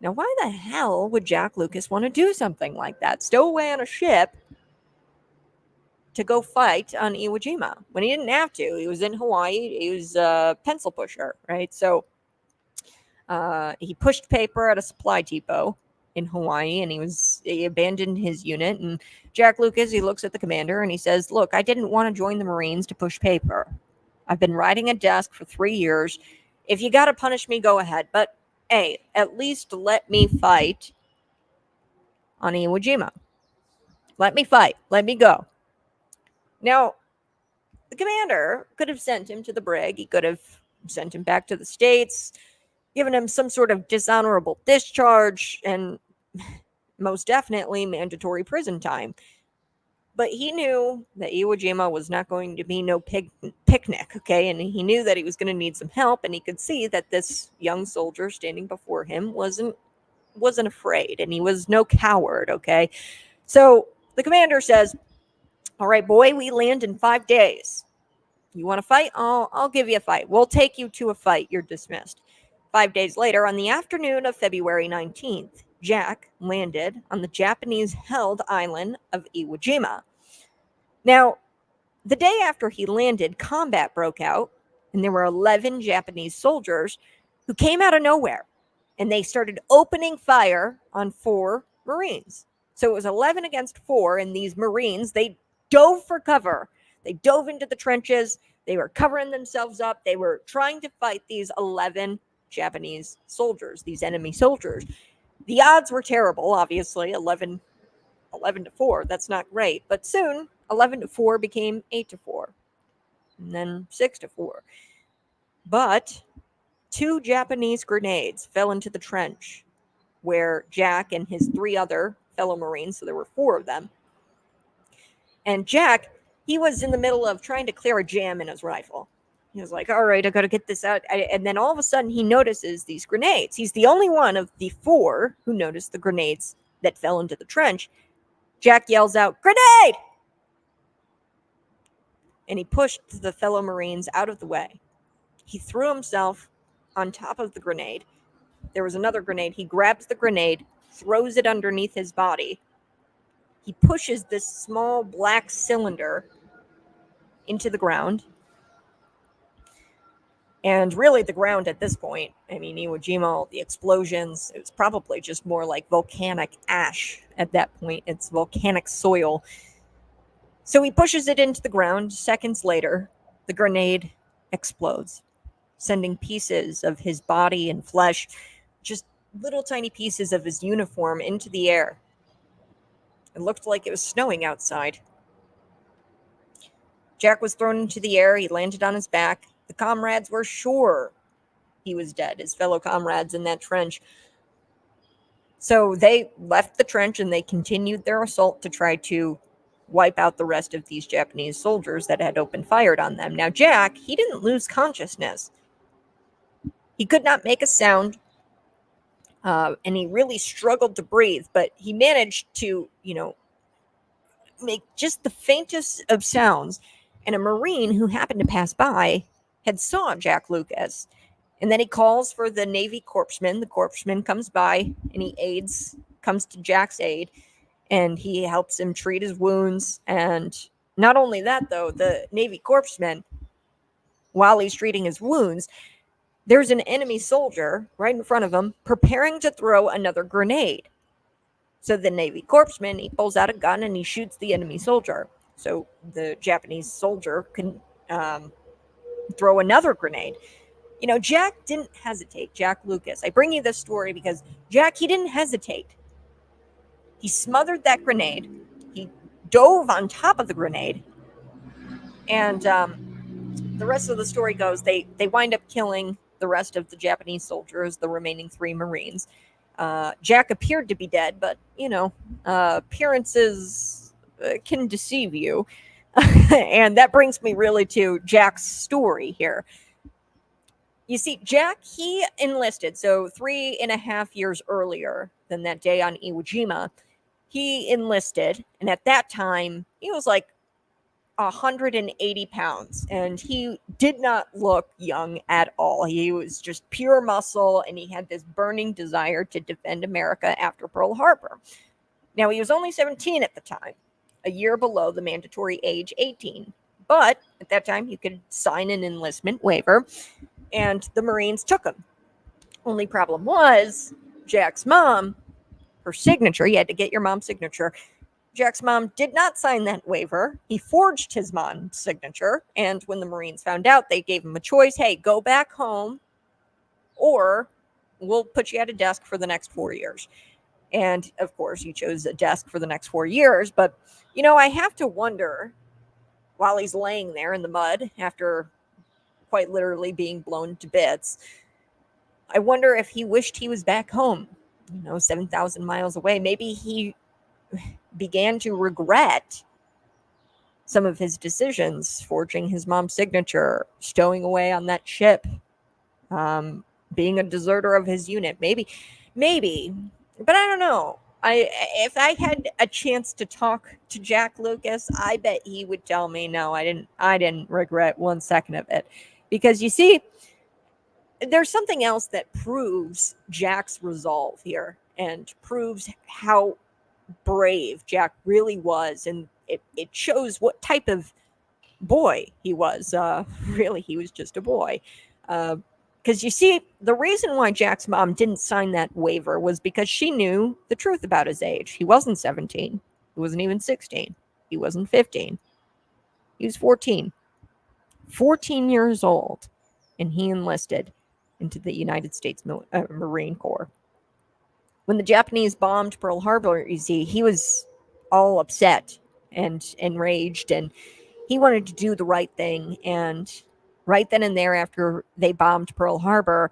[SPEAKER 1] Now, why the hell would Jack Lucas want to do something like that? Stow away on a ship to go fight on Iwo Jima when he didn't have to. He was in Hawaii. He was a pencil pusher, right? So he pushed paper at a supply depot in Hawaii, and he abandoned his unit. And Jack Lucas, he looks at the commander and he says, "Look, I didn't want to join the Marines to push paper. I've been riding a desk for 3 years. If you got to punish me, go ahead. But hey, at least let me fight on Iwo Jima. Let me fight. Let me go." Now, the commander could have sent him to the brig. He could have sent him back to the States, given him some sort of dishonorable discharge, and most definitely mandatory prison time. But he knew that Iwo Jima was not going to be no picnic, okay? And he knew that he was going to need some help, and he could see that this young soldier standing before him wasn't afraid, and he was no coward, okay? So the commander says, "All right, boy, we land in 5 days. You want to fight? I'll give you a fight. We'll take you to a fight. You're dismissed." 5 days later, on the afternoon of February 19th, Jack landed on the Japanese-held island of Iwo Jima. Now, the day after he landed, combat broke out, and there were 11 Japanese soldiers who came out of nowhere, and they started opening fire on 4 Marines. So it was 11 against 4, and these Marines, they dove for cover. They dove into the trenches. They were covering themselves up. They were trying to fight these 11 Japanese soldiers, these enemy soldiers. The odds were terrible, obviously, 11 to 4. That's not great. But soon, 11 to 4 became 8 to 4, and then 6 to 4. But 2 Japanese grenades fell into the trench where Jack and his 3 other fellow Marines, so there were 4 of them, And Jack, he was in the middle of trying to clear a jam in his rifle. He was like, all right, I got to get this out. And then all of a sudden he notices these grenades. He's the only one of the 4 who noticed the grenades that fell into the trench. Jack yells out, "Grenade!" And he pushed the fellow Marines out of the way. He threw himself on top of the grenade. There was another grenade. He grabs the grenade, throws it underneath his body. He pushes this small black cylinder into the ground. And really, the ground at this point, I mean, Iwo Jima, the explosions, it was probably just more like volcanic ash at that point. It's volcanic soil. So he pushes it into the ground. Seconds later, the grenade explodes, sending pieces of his body and flesh, just little tiny pieces of his uniform, into the air. It looked like it was snowing outside. Jack was thrown into the air. He landed on his back. The comrades were sure he was dead, his fellow comrades in that trench. So they left the trench and they continued their assault to try to wipe out the rest of these Japanese soldiers that had opened fire on them. Now, Jack, he didn't lose consciousness. He could not make a sound, and he really struggled to breathe, but he managed to, make just the faintest of sounds. And a Marine who happened to pass by had saw Jack Lucas. And then he calls for the Navy corpsman. The corpsman comes by and he comes to Jack's aid, and he helps him treat his wounds. And not only that, though, the Navy corpsman, while he's treating his wounds, there's an enemy soldier right in front of him preparing to throw another grenade. So the Navy corpsman, he pulls out a gun and he shoots the enemy soldier. So the Japanese soldier can throw another grenade. Jack didn't hesitate. Jack Lucas. I bring you this story because Jack, he didn't hesitate. He smothered that grenade. He dove on top of the grenade. And the rest of the story goes, they wind up killing the rest of the Japanese soldiers, the remaining 3 Marines. Jack appeared to be dead, but, appearances can deceive you. And that brings me really to Jack's story here. You see, Jack, he enlisted, so 3.5 years earlier than that day on Iwo Jima, he enlisted, and at that time, he was like 180 pounds, and he did not look young at all. He was just pure muscle, and he had this burning desire to defend America after Pearl Harbor. Now, he was only 17 at the time, a year below the mandatory age 18, but at that time, you could sign an enlistment waiver, and the Marines took him. Only problem was, Jack's mom, her signature, you had to get your mom's signature. Jack's mom did not sign that waiver. He forged his mom's signature, and when the Marines found out, they gave him a choice. Hey, go back home, or we'll put you at a desk for the next 4 years. And, of course, he chose a desk for the next 4 years. But, I have to wonder, while he's laying there in the mud after quite literally being blown to bits, I wonder if he wished he was back home, 7,000 miles away. Maybe he began to regret some of his decisions, forging his mom's signature, stowing away on that ship, being a deserter of his unit. Maybe, but I don't know. If I had a chance to talk to Jack Lucas, I bet he would tell me, no, I didn't regret 1 second of it. Because you see, there's something else that proves Jack's resolve here and proves how brave Jack really was, and it shows what type of boy he was. Really, he was just a boy. Because you see, the reason why Jack's mom didn't sign that waiver was because she knew the truth about his age. He wasn't 17. He wasn't even 16. He wasn't 15. He was 14. 14 years old, and he enlisted into the United States Marine Corps. When the Japanese bombed Pearl Harbor, you see, he was all upset and enraged, and he wanted to do the right thing. And right then and there, after they bombed Pearl Harbor,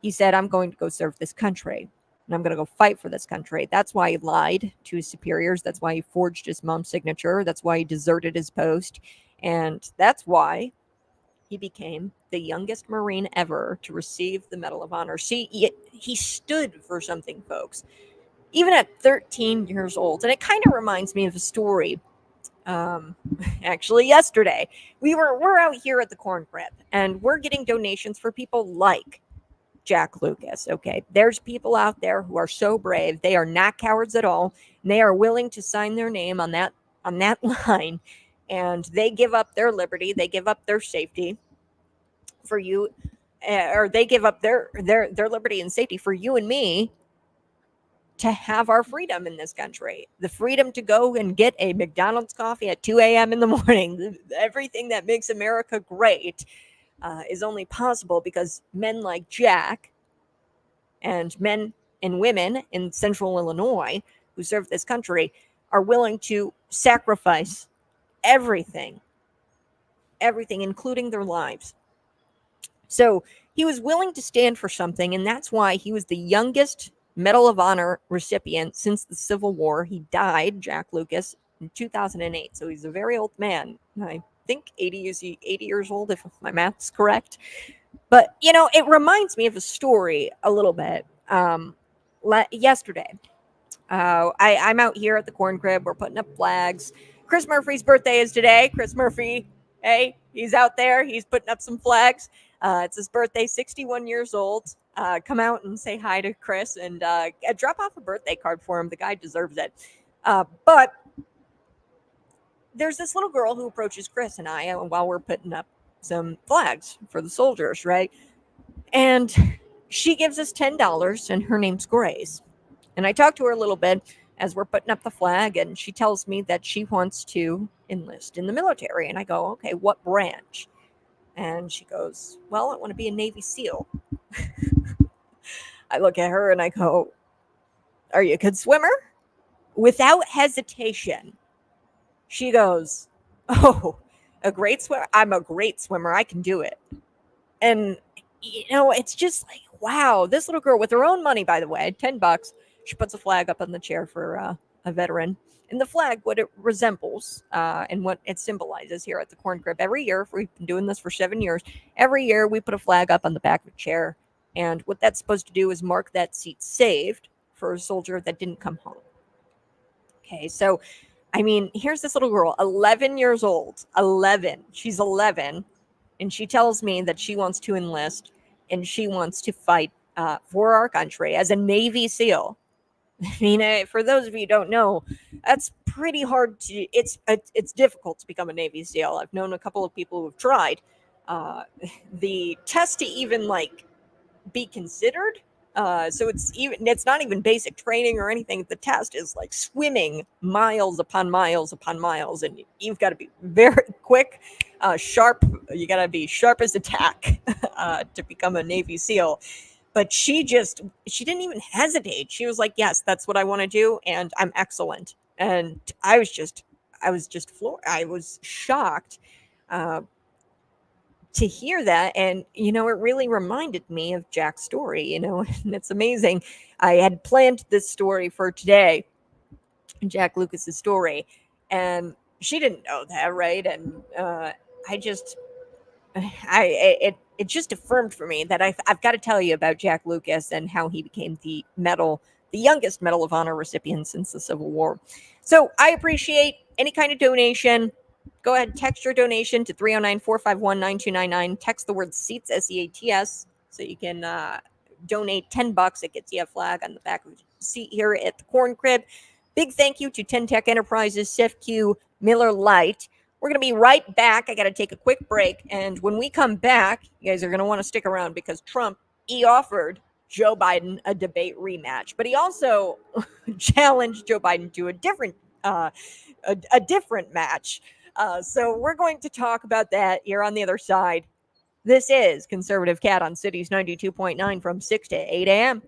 [SPEAKER 1] he said, I'm going to go serve this country. and I'm going to go fight for this country. That's why he lied to his superiors. That's why he forged his mom's signature. That's why he deserted his post. And that's why he became the youngest Marine ever to receive the Medal of Honor. See, he stood for something, folks, even at 13 years old. And it kind of reminds me of a story. Um, actually, yesterday we're out here at the corn crib, and we're getting donations for people like Jack Lucas. Okay, there's people out there who are so brave. They are not cowards at all. And they are willing to sign their name on that line, and they give up their liberty. They give up their safety for you, or they give up their liberty and safety for you and me to have our freedom in this country. The freedom to go and get a McDonald's coffee at 2 a.m. in the morning. Everything that makes America great is only possible because men like Jack and men and women in central Illinois who serve this country are willing to sacrifice everything, everything, including their lives. So he was willing to stand for something, and that's why he was the youngest Medal of Honor recipient since the Civil War. He died, Jack Lucas, in 2008. So he's a very old man. I think 80 years old, if my math's correct. But, it reminds me of a story a little bit. Yesterday, I'm out here at the corn crib. We're putting up flags. Chris Murphy's birthday is today. Chris Murphy, hey, he's out there. He's putting up some flags. It's his birthday, 61 years old. Come out and say hi to Chris and drop off a birthday card for him. The guy deserves it. But there's this little girl who approaches Chris and I while we're putting up some flags for the soldiers, right? And she gives us $10, and her name's Grace. And I talked to her a little bit as we're putting up the flag, and she tells me that she wants to enlist in the military. And I go, okay, what branch? And she goes, well, I want to be a Navy SEAL. I look at her and I go, are you a good swimmer? Without hesitation, she goes, oh, a great swimmer? I'm a great swimmer. I can do it. And, it's just like, wow, this little girl with her own money, by the way, $10, she puts a flag up on the chair for a veteran. And the flag, what it resembles and what it symbolizes here at the corn crib every year, we've been doing this for 7 years, every year we put a flag up on the back of a chair. And what that's supposed to do is mark that seat saved for a soldier that didn't come home. Okay, so, here's this little girl, 11 years old, 11. She's 11, and she tells me that she wants to enlist and she wants to fight for our country as a Navy SEAL. For those of you who don't know, that's pretty hard to. It's difficult to become a Navy SEAL. I've known a couple of people who've tried. The test to even be considered. So it's not even basic training or anything. The test is like swimming miles upon miles upon miles, and you've got to be very quick, sharp. You got to be sharp as a tack to become a Navy SEAL. But she didn't even hesitate. She was like, yes, that's what I want to do, and I'm excellent. And I was just floored. I was shocked to hear that. And, it really reminded me of Jack's story, and it's amazing. I had planned this story for today, Jack Lucas's story, and she didn't know that, right? And it just affirmed for me that I've got to tell you about Jack Lucas and how he became the youngest Medal of Honor recipient since the Civil War. So I appreciate any kind of donation. Go ahead, text your donation to 309-451-9299. Text the word SEATS, SEATS, so you can donate $10. It gets you a flag on the back of the seat here at the Corn Crib. Big thank you to 10 Tech Enterprises, SIFQ, Miller Lite. We're going to be right back. I got to take a quick break. And when we come back, you guys are going to want to stick around because Trump, he offered Joe Biden a debate rematch, but he also challenged Joe Biden to a different match. So we're going to talk about that here on the other side. This is Conservative Cat on Cities 92.9 from 6 to 8 a.m.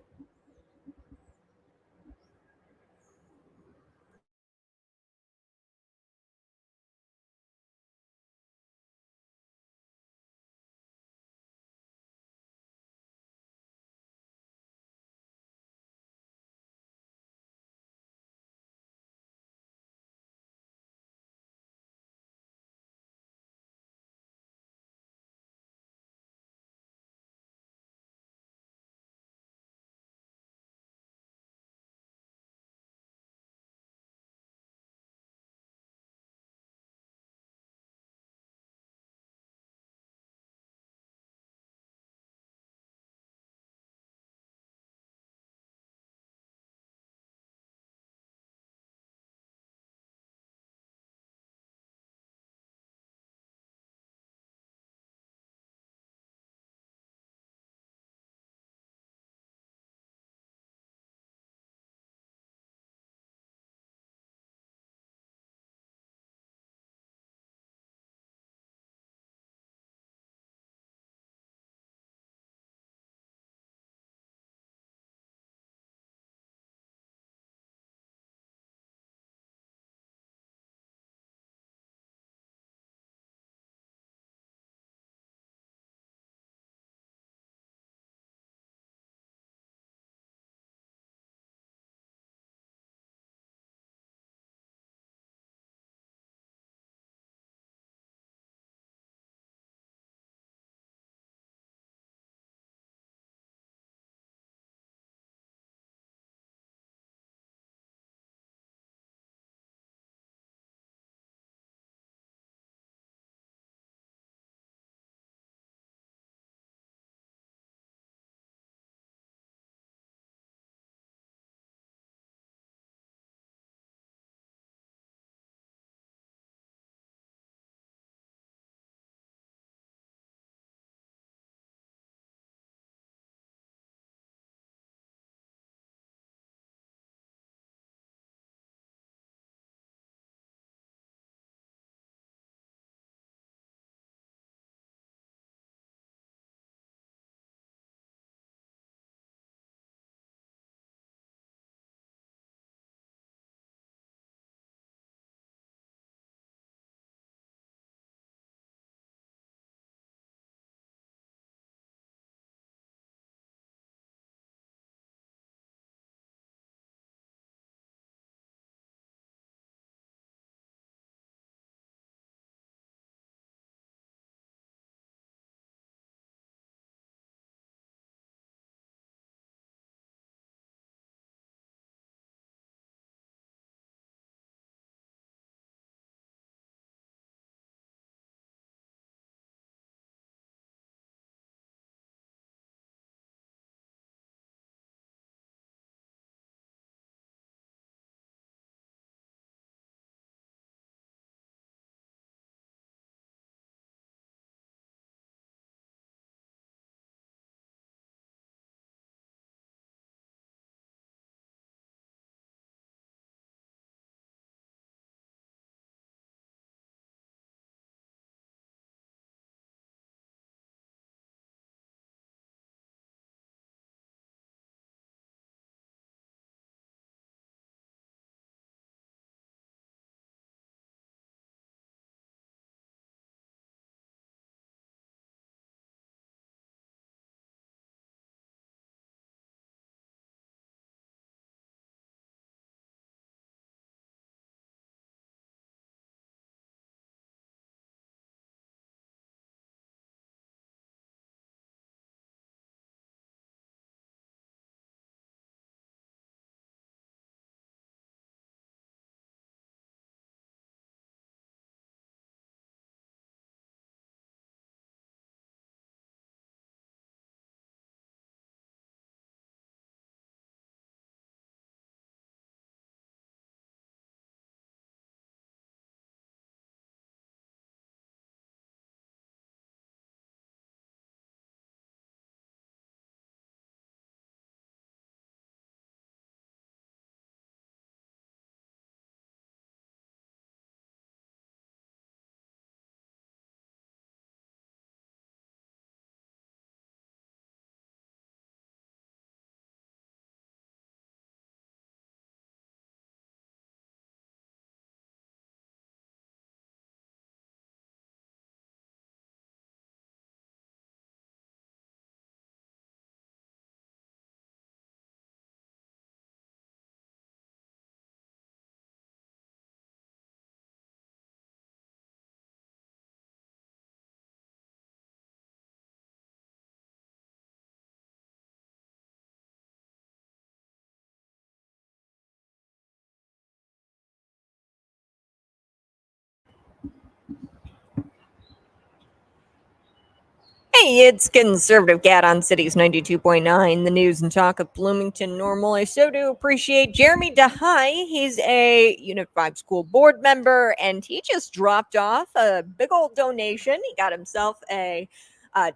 [SPEAKER 2] Hey, it's Conservative Cat on Cities 92.9, the news and talk of Bloomington Normal. I so do appreciate Jeremy DeHaye. He's a Unit 5 school board member, and he just dropped off a big old donation. He got himself a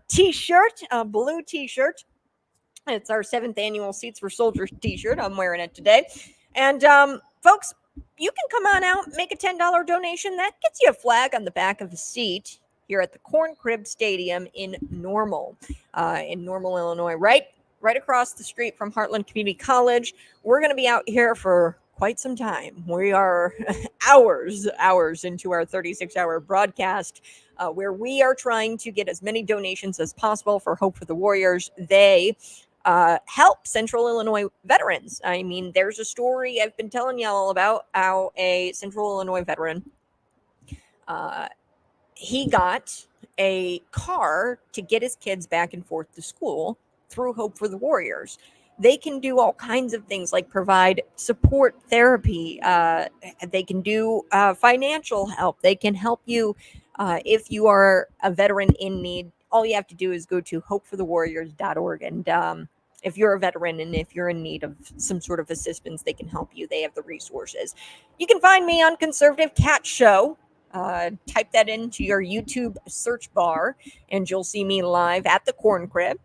[SPEAKER 2] t-shirt, a blue t-shirt. It's our 7th annual Seats for Soldiers t-shirt. I'm wearing it today. And folks, you can come on out, make a $10 donation. That gets you a flag on the back of the seat here at the Corn Crib Stadium in Normal, Illinois, right across the street from Heartland Community College. We're going to be out here for quite some time. We are hours into our 36-hour broadcast, where we are trying to get as many donations as possible for Hope for the Warriors. They help Central Illinois veterans. I mean, there's a story I've been telling y'all about how a Central Illinois veteran, he got a car to get his kids back and forth to school through Hope for the Warriors. They can do all kinds of things like provide support therapy. They can do financial help. They can help you if you are a veteran in need. All you have to do is go to hopeforthewarriors.org. And if you're a veteran and if you're in need of some sort of assistance, they can help you. They have the resources. You can find me on Conservative Cat Show. Type that into your YouTube search bar, and you'll see me live at the Corn Crib,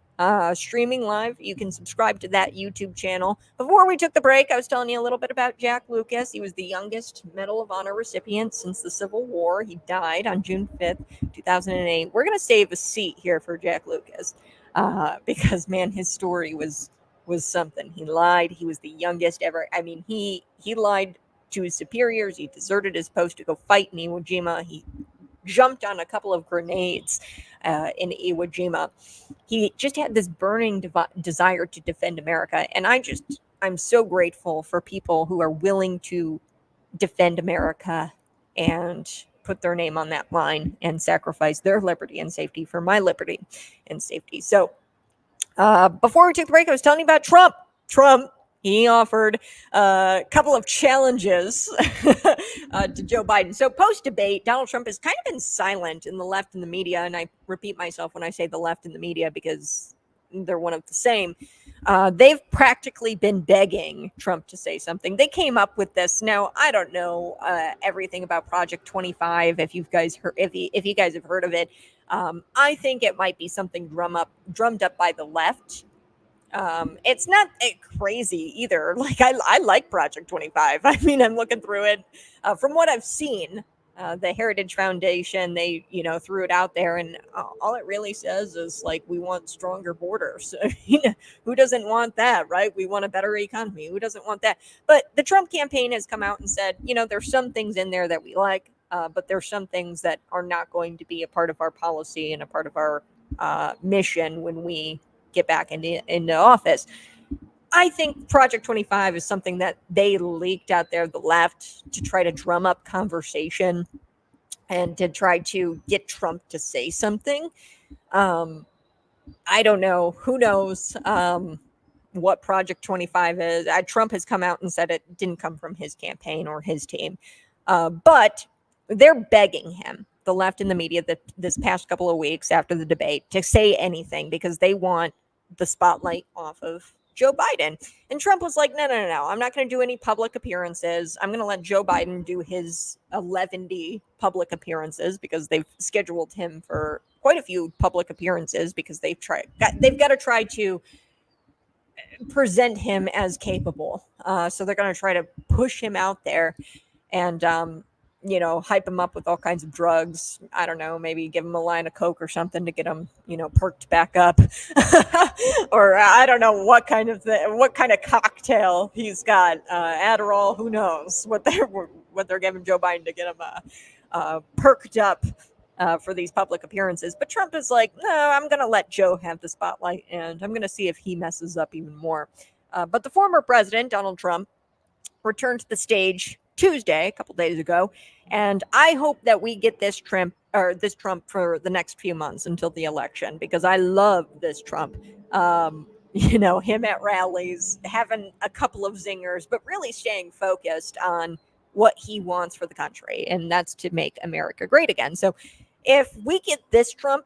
[SPEAKER 2] streaming live. You can subscribe to that YouTube channel. Before we took the break, I was telling you a little bit about Jack Lucas. He was the youngest Medal of Honor recipient since the Civil War. He died on June 5th, 2008. We're going to save a seat here for Jack Lucas because, man, his story was something. He lied. He was the youngest ever. I mean, he lied to his superiors. He deserted his post to go fight in Iwo Jima. He jumped on a couple of grenades in Iwo Jima. He just had this burning desire to defend America. And I'm so grateful for people who are willing to defend America and put their name on that line and sacrifice their liberty and safety for my liberty and safety. So before we took the break, I was telling you about Trump. He offered a couple of challenges to Joe Biden. So post-debate, Donald Trump has kind of been silent in the left and the media. And I repeat myself when I say the left and the media because they're one of the same. They've practically been begging Trump to say something. They came up with this. Now, I don't know everything about Project 25. If you guys have heard of it, I think it might be something drummed up by the left. It's not crazy either. Like I like Project 25. I mean, I'm looking through it. From what I've seen, the Heritage Foundation, they, threw it out there, and all it really says is like, we want stronger borders. Who doesn't want that, right? We want a better economy. Who doesn't want that? But the Trump campaign has come out and said, there's some things in there that we like, but there's some things that are not going to be a part of our policy and a part of our mission when we get back into office. I think Project 25 is something that they leaked out there, the left, to try to drum up conversation and to try to get Trump to say something. I don't know. Who knows what Project 25 is? Trump has come out and said it didn't come from his campaign or his team. But they're begging him, the left and the media, that this past couple of weeks after the debate, to say anything because they want the spotlight off of Joe Biden. And Trump was like, no, I'm not going to do any public appearances. I'm going to let Joe Biden do his 11 public appearances because they've scheduled him for quite a few public appearances because they've got to try to present him as capable. So they're going to try to push him out there and hype him up with all kinds of drugs. I don't know, maybe give him a line of Coke or something to get him, perked back up. Or I don't know what kind of cocktail he's got. Adderall, who knows what they're giving Joe Biden to get him perked up for these public appearances. But Trump is like, no, I'm going to let Joe have the spotlight, and I'm going to see if he messes up even more. But the former president, Donald Trump, returned to the stage Tuesday, a couple days ago, and I hope that we get this Trump for the next few months until the election, because I love this Trump. Him at rallies, having a couple of zingers, but really staying focused on what he wants for the country, and that's to make America great again. So if we get this Trump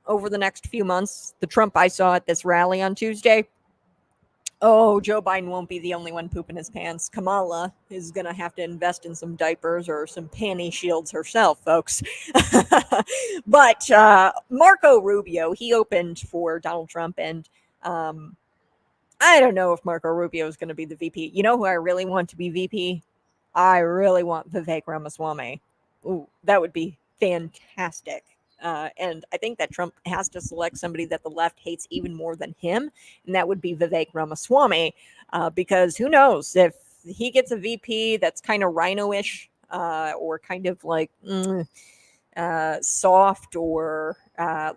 [SPEAKER 2] over the next few months, the Trump I saw at this rally on Tuesday, oh, Joe Biden won't be the only one pooping his pants. Kamala is going to have to invest in some diapers or some panty shields herself, folks. But Marco Rubio, he opened for Donald Trump, and I don't know if Marco Rubio is going to be the VP. You know who I really want to be VP? I really want Vivek Ramaswamy. Ooh, that would be fantastic. And I think that Trump has to select somebody that the left hates even more than him, and that would be Vivek Ramaswamy, because who knows if he gets a VP that's kind of rhino-ish, or kind of like soft, or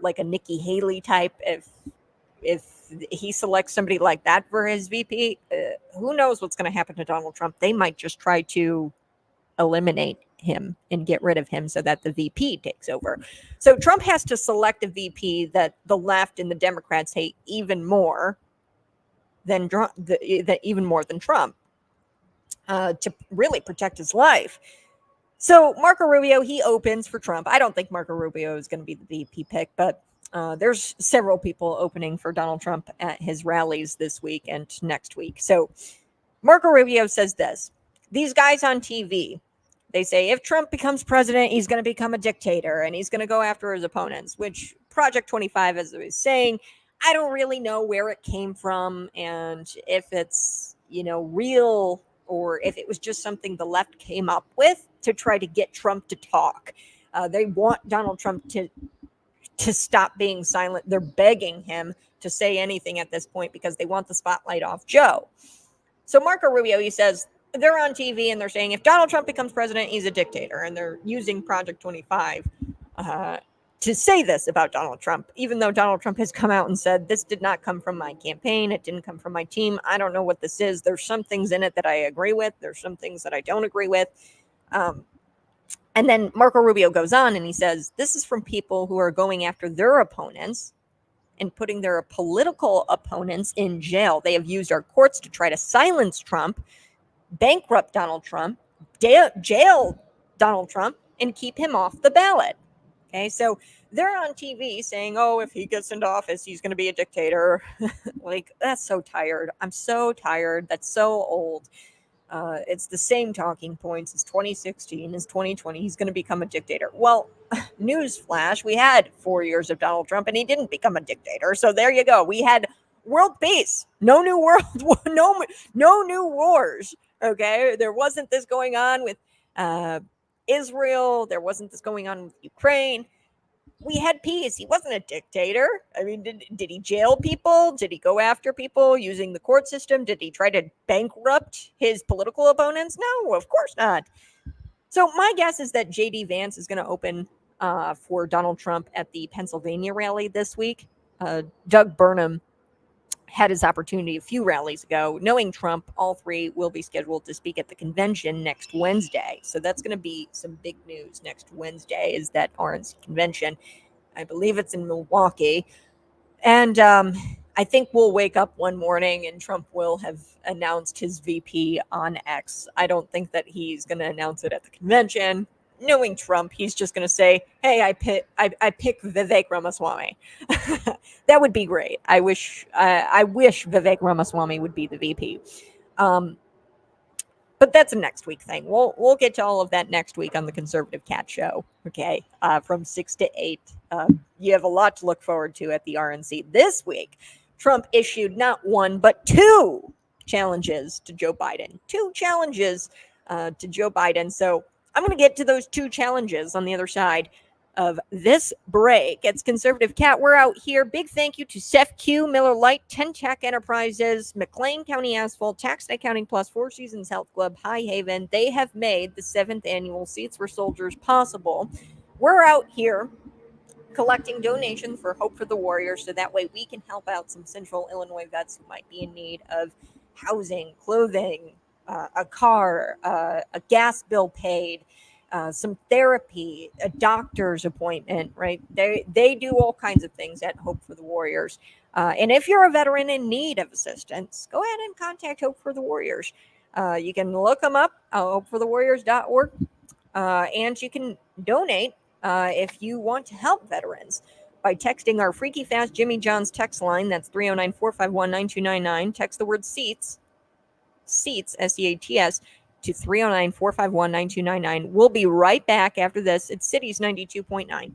[SPEAKER 2] like a Nikki Haley type. If he selects somebody like that for his VP, who knows what's going to happen to Donald Trump? They might just try to eliminate him and get rid of him so that the VP takes over. So Trump has to select a VP that the left and the Democrats hate even more than Trump, to really protect his life. So Marco Rubio, he opens for Trump. I don't think Marco Rubio is going to be the VP pick, but there's several people opening for Donald Trump at his rallies this week and next week. So Marco Rubio says this: these guys on TV, they say if Trump becomes president, he's going to become a dictator and he's going to go after his opponents, which Project 25, as I was saying, I don't really know where it came from and if it's, real, or if it was just something the left came up with to try to get Trump to talk. They want Donald Trump to stop being silent. They're begging him to say anything at this point because they want the spotlight off Joe. So Marco Rubio, he says, they're on TV and they're saying if Donald Trump becomes president, he's a dictator. And they're using Project 25 to say this about Donald Trump, even though Donald Trump has come out and said, this did not come from my campaign. It didn't come from my team. I don't know what this is. There's some things in it that I agree with. There's some things that I don't agree with. And then Marco Rubio goes on and he says, this is from people who are going after their opponents and putting their political opponents in jail. They have used our courts to try to silence Trump, bankrupt Donald Trump, jail Donald Trump, and keep him off the ballot. Okay, so they're on TV saying, oh, if he gets into office, he's going to be a dictator. Like, that's so tired. I'm so tired. That's so old. It's the same talking points as 2016, as 2020. He's going to become a dictator. Well, newsflash, we had 4 years of Donald Trump and he didn't become a dictator. So there you go. We had world peace. No new world, no new wars. Okay, there wasn't this going on with Israel. There wasn't this going on with Ukraine. We had peace. He wasn't a dictator. I mean, did he jail people? Did he go after people using the court system? Did he try to bankrupt his political opponents? No, of course not. So my guess is that J.D. Vance is going to open for Donald Trump at the Pennsylvania rally this week. Doug Burnham had his opportunity a few rallies ago. Knowing Trump, all three will be scheduled to speak at the convention next Wednesday. So that's going to be some big news next Wednesday, is that RNC convention. I believe it's in Milwaukee. And I think we'll wake up one morning and Trump will have announced his VP on X. I don't think that he's going to announce it at the convention. Knowing Trump, he's just going to say, hey, I pick Vivek Ramaswamy. That would be great. I wish Vivek Ramaswamy would be the VP. But that's a next week thing. We'll get to all of that next week on the Conservative Cat Show, okay, from 6 to 8. You have a lot to look forward to at the RNC. This week, Trump issued not one, but two challenges to Joe Biden. Two challenges to Joe Biden. So I'm going to get to those two challenges on the other side of this break. It's Conservative Cat. We're out here. Big thank you to Seth Q, Miller Lite, 10 Tech Enterprises, McLean County Asphalt, Tax Accounting Plus, Four Seasons Health Club, High Haven. They have made the 7th annual Seats for Soldiers possible. We're out here collecting donations for Hope for the Warriors so that way we can help out some Central Illinois vets who might be in need of housing, clothing, a car, a gas bill paid, some therapy, a doctor's appointment, right? They do all kinds of things at Hope for the Warriors. And if you're a veteran in need of assistance, go ahead and contact Hope for the Warriors. You can look them up, hopeforthewarriors.org, and you can donate if you want to help veterans. by texting our Freaky Fast Jimmy John's text line. That's 309 451 9299. Text the word seats, SEATS, to 309 451 9299. We'll be right back after this. It's Cities 92.9.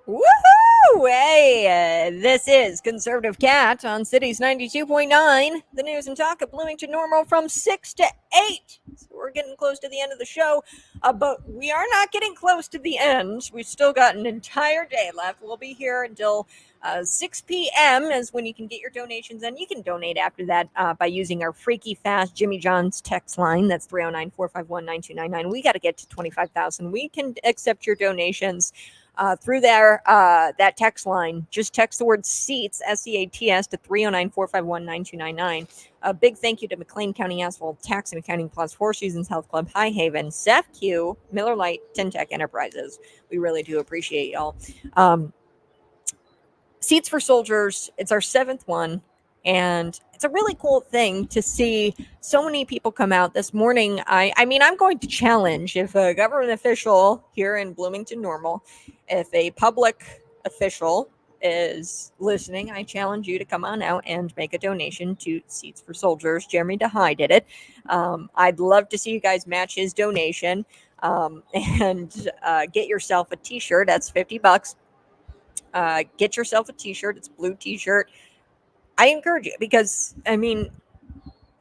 [SPEAKER 2] Woohoo! Hey, this is Conservative Cat on Cities 92.9, the news and talk of Bloomington Normal from 6 to 8. So we're getting close to the end of the show, but we are not getting close to the end. We've still got an entire day left. We'll be here until 6 p.m. is when you can get your donations in. You can donate after that by using our freaky fast Jimmy John's text line. That's 309-451-9299. We got to get to 25,000. We can accept your donations through that text line. Just text the word seats, SEATS, to 309-451-9299. A big thank you to McLean County Asphalt Tax and Accounting Plus, Four Seasons Health Club, High Haven, SEFQ, Miller Lite, Tintech Enterprises. We really do appreciate y'all. Seats for Soldiers, it's our 7th one. And it's a really cool thing to see so many people come out this morning. I mean, I'm going to challenge if a government official here in Bloomington Normal, if a public official is listening, I challenge you to come on out and make a donation to Seats for Soldiers. Jeremy DeHaye did it. I'd love to see you guys match his donation and get yourself a t-shirt. That's $50. Get yourself a t-shirt. It's a blue t-shirt. I encourage you because, I mean,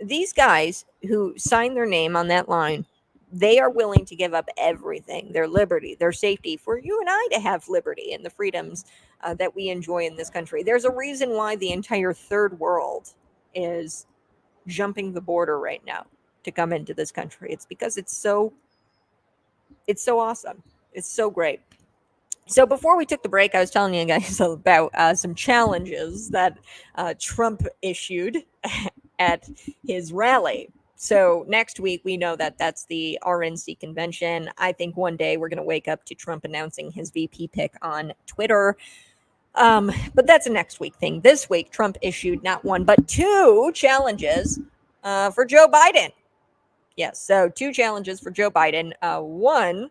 [SPEAKER 2] these guys who sign their name on that line, they are willing to give up everything, their liberty, their safety, for you and I to have liberty and the freedoms that we enjoy in this country. There's a reason why the entire third world is jumping the border right now to come into this country. It's because it's so awesome. It's so great. So before we took the break, I was telling you guys about some challenges that Trump issued at his rally. So next week, we know that that's the RNC convention. I think one day we're going to wake up to Trump announcing his VP pick on Twitter. But that's a next week thing. This week, Trump issued not one, but 2 challenges for Joe Biden. Yes, so 2 challenges for Joe Biden. One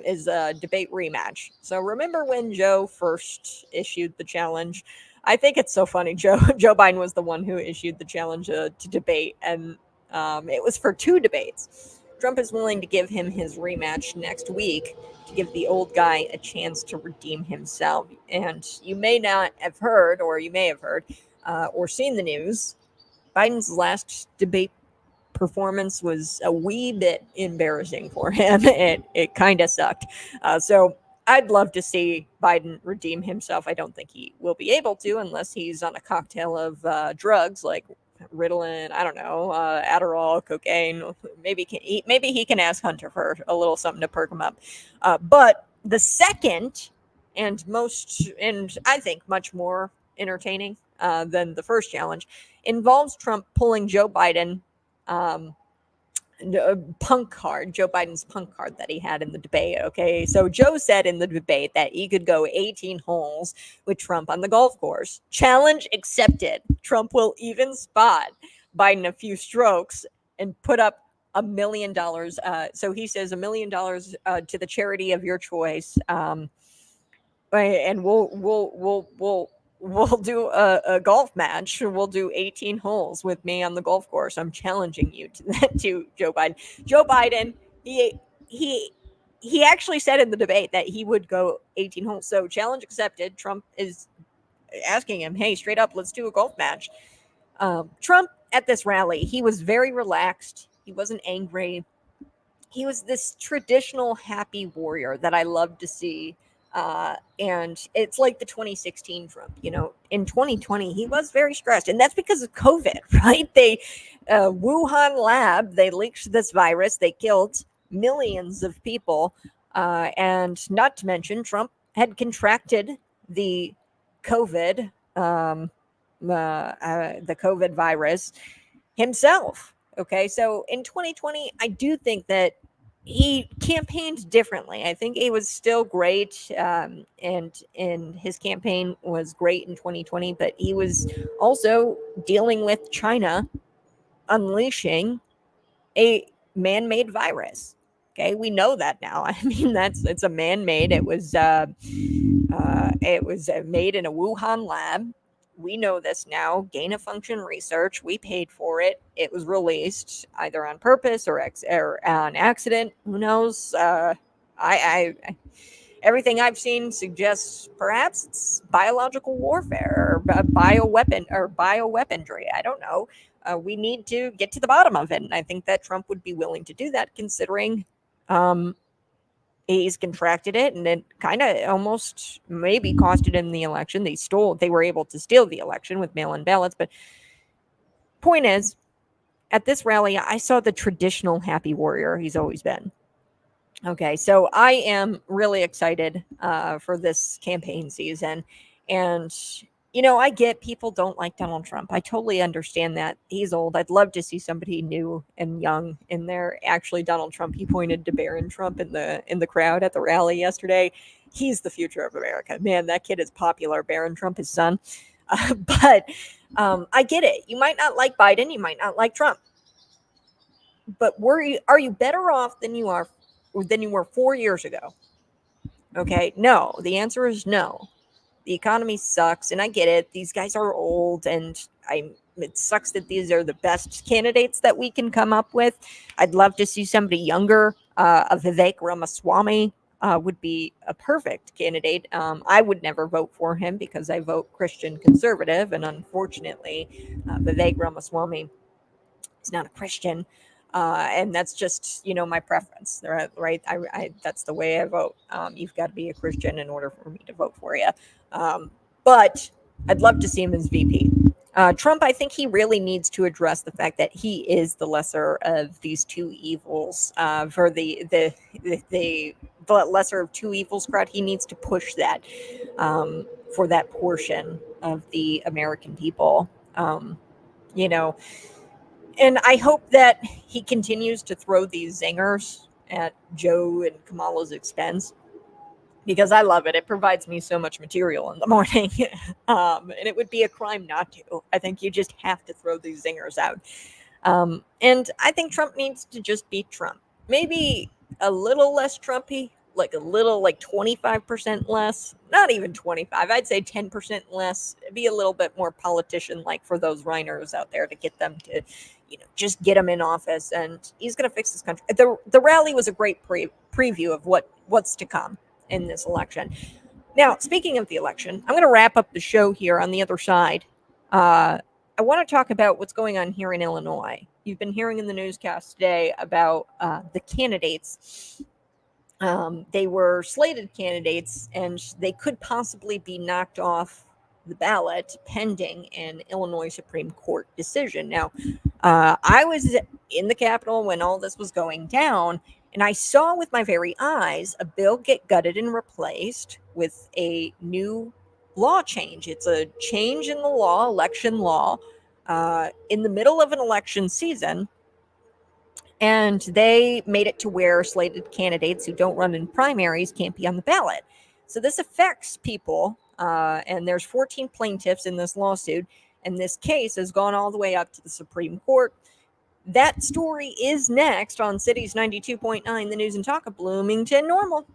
[SPEAKER 2] is a debate rematch. So remember when Joe first issued the challenge? I think it's so funny. Joe Biden was the one who issued the challenge to debate, and it was for 2 debates. Trump is willing to give him his rematch next week to give the old guy a chance to redeem himself. And you may not have heard, or you may have heard, or seen the news. Biden's last debate performance was a wee bit embarrassing for him. It kind of sucked. So I'd love to see Biden redeem himself. I don't think he will be able to unless he's on a cocktail of drugs like Ritalin, I don't know, Adderall, cocaine. Maybe he can ask Hunter for a little something to perk him up. But the second and I think much more entertaining than the first challenge involves Trump pulling Joe Biden punk card, Joe Biden's punk card that he had in the debate. Okay, so Joe said in the debate that he could go 18 holes with Trump on the golf course. Challenge accepted. Trump will even spot Biden a few strokes and put up $1 million. So he says $1 million to the charity of your choice. And we'll do a golf match. We'll do 18 holes with me on the golf course. I'm challenging you to that, to Joe Biden. Joe Biden, he actually said in the debate that he would go 18 holes. So challenge accepted. Trump is asking him, hey, straight up, let's do a golf match. Trump at this rally, he was very relaxed. He wasn't angry. He was this traditional happy warrior that I love to see. And it's like the 2016 Trump, in 2020, he was very stressed, and that's because of COVID, right? Wuhan lab, they leaked this virus. They killed millions of people. And not to mention Trump had contracted the COVID, the COVID virus himself. Okay. So in 2020, I do think that he campaigned differently. I think he was still great, and his campaign was great in 2020, but he was also dealing with China unleashing a man-made virus. Okay, we know that now. I mean, it's a man-made. It was made in a Wuhan lab. We know this now. Gain of function research. We paid for it. It was released either on purpose or on accident. Who knows? everything I've seen suggests perhaps it's biological warfare or bioweapon or bioweaponry. I don't know. We need to get to the bottom of it, and I think that Trump would be willing to do that, considering um, he's contracted it, and it kind of almost maybe costed him the election. They were able to steal the election with mail-in ballots, but point is, at this rally, I saw the traditional happy warrior he's always been. Okay, so I am really excited for this campaign season. And, I get people don't like Donald Trump. I totally understand that. He's old. I'd love to see somebody new and young in there. Actually, Donald Trump, he pointed to Barron Trump in the crowd at the rally yesterday. He's the future of America. Man, that kid is popular. Barron Trump, his son. But I get it. You might not like Biden. You might not like Trump. But are you better off than you were 4 years ago? Okay, no. The answer is no. The economy sucks, and I get it. These guys are old, and it sucks that these are the best candidates that we can come up with. I'd love to see somebody younger. A Vivek Ramaswamy would be a perfect candidate. I would never vote for him because I vote Christian conservative, and unfortunately, Vivek Ramaswamy is not a Christian. And that's just my preference, right? That's the way I vote. You've got to be a Christian in order for me to vote for you. But I'd love to see him as VP. Trump, I think he really needs to address the fact that he is the lesser of these two evils. For the lesser of two evils crowd, he needs to push that for that portion of the American people. You know, and I hope that he continues to throw these zingers at Joe and Kamala's expense, because I love it. It provides me so much material in the morning. And it would be a crime not to. I think you just have to throw these zingers out. And I think Trump needs to just be Trump. Maybe a little less Trumpy, like a little, like 25% less. Not even 25. I'd say 10% less. Be a little bit more politician like for those Reiners out there, to get them to, just get him in office. And he's going to fix this country. The rally was a great preview of what's to come in this election. Now, speaking of the election, I'm going to wrap up the show here on the other side. I want to talk about what's going on here in Illinois. You've been hearing in the newscast today about the candidates. They were slated candidates, and they could possibly be knocked off the ballot pending an Illinois Supreme Court decision. Now, I was in the Capitol when all this was going down, and I saw with my very eyes a bill get gutted and replaced with a new law change. It's a change in the law, election law, in the middle of an election season. And they made it to where slated candidates who don't run in primaries can't be on the ballot. So this affects people, and there's 14 plaintiffs in this lawsuit, and this case has gone all the way up to the Supreme Court. That story is next on Cities 92.9, the news and talk of Bloomington Normal.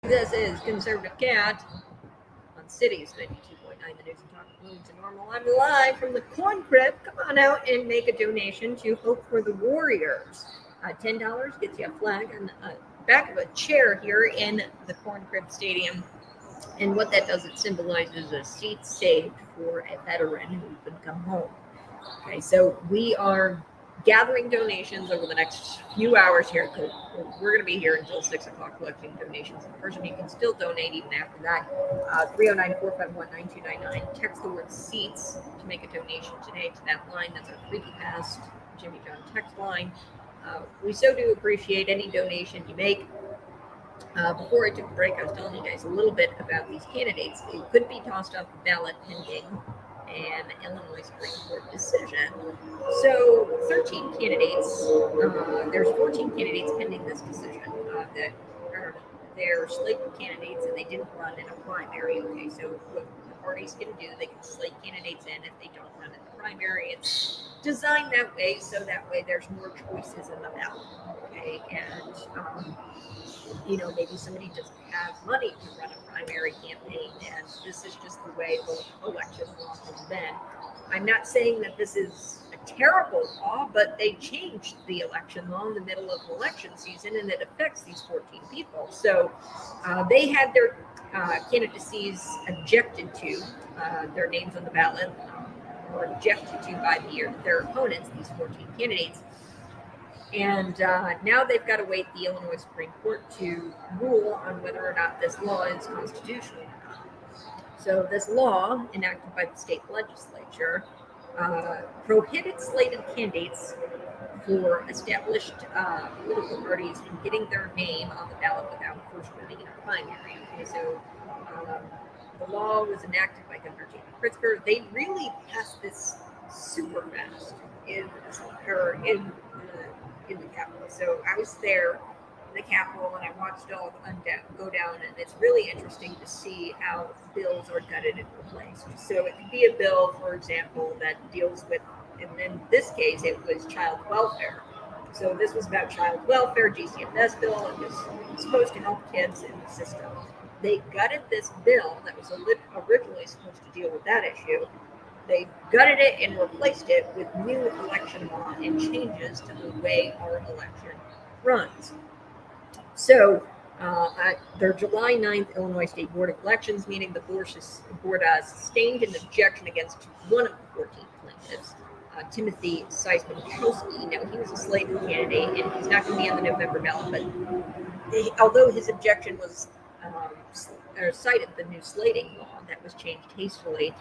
[SPEAKER 1] This is Conservative Cat on Cities 92.9, the news and talk to normal. I'm live from the Corn Crib. Come on out and make a donation to Hope for the Warriors. $10 gets you a flag on the back of a chair here in the Corn Crib Stadium. And what that does, it symbolizes a seat saved for a veteran who could come home. Okay, so we are gathering donations over the next few hours here. We're going to be here until 6 o'clock collecting donations in person. You can still donate even after that. 309-451-9299. Text the word seats to make a donation today to that line. That's our Freaky Past Jimmy John text line. We so do appreciate any donation you make. Before I took a break, I was telling you guys a little bit about these candidates. They could be tossed off the ballot pending an Illinois Supreme Court decision. So 13 candidates, there's 14 candidates pending this decision that are they're slated candidates and they didn't run in a primary. Okay, so what the parties can do, they can slate candidates in if they don't run in the primary. It's designed that way so that way there's more choices in the ballot. Okay, and maybe somebody doesn't have money to run a primary campaign, and this is just the way the election law has been. I'm not saying that this is a terrible law, but they changed the election law in the middle of election season, and it affects these 14 people. So they had their candidacies objected to, their names on the ballot were objected to by their opponents, these 14 candidates. And now they've got to wait the Illinois Supreme Court to rule on whether or not this law is constitutional or not. So this law, enacted by the state legislature, prohibits slated candidates for established political parties from getting their name on the ballot without first running in a primary. Okay, so the law was enacted by Governor J.B. Pritzker. They really passed this super fast in the Capitol. So I was there in the Capitol and I watched it all go down, and it's really interesting to see how bills are gutted and replaced. So it could be a bill, for example, that deals with, and in this case, it was child welfare. So this was about child welfare, GCFS bill. It was supposed to help kids in the system. They gutted this bill that was originally supposed to deal with that issue. They gutted it and replaced it with new election law and changes to the way our election runs. So their July 9th Illinois State Board of Elections meeting, the board sustained an objection against one of the 14 plaintiffs, Timothy Seisman-Kowski. Now, he was a slated candidate, and he's not going to be on the November ballot, but although his objection was cited the new slating law that was changed hastily,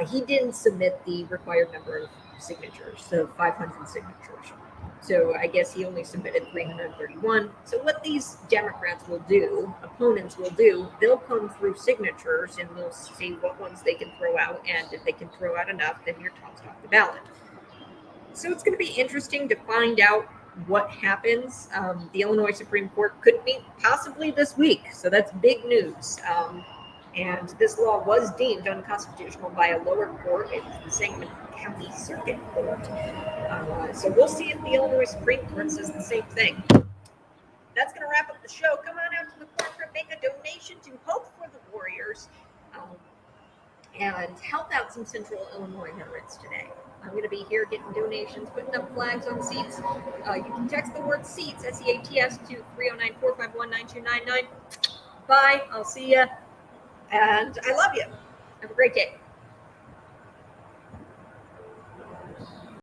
[SPEAKER 1] he didn't submit the required number of signatures, so 500 signatures. So I guess he only submitted 331. So what these Democrats will do, opponents will do, they'll come through signatures and they'll see what ones they can throw out. And if they can throw out enough, then you're tossed off the ballot. So it's going to be interesting to find out what happens. The Illinois Supreme Court could meet possibly this week. So that's big news. And this law was deemed unconstitutional by a lower court. It was the Sangamon County Circuit Court. So we'll see if the Illinois Supreme Court says the same thing. That's going to wrap up the show. Come on out to the corporate, make a donation to Hope for the Warriors, and help out some Central Illinois veterans today. I'm going to be here getting donations, putting up flags on seats. You can text the word seats, SEATS, to 309-451-9299. Bye. I'll see you. And I love you. Have a great day.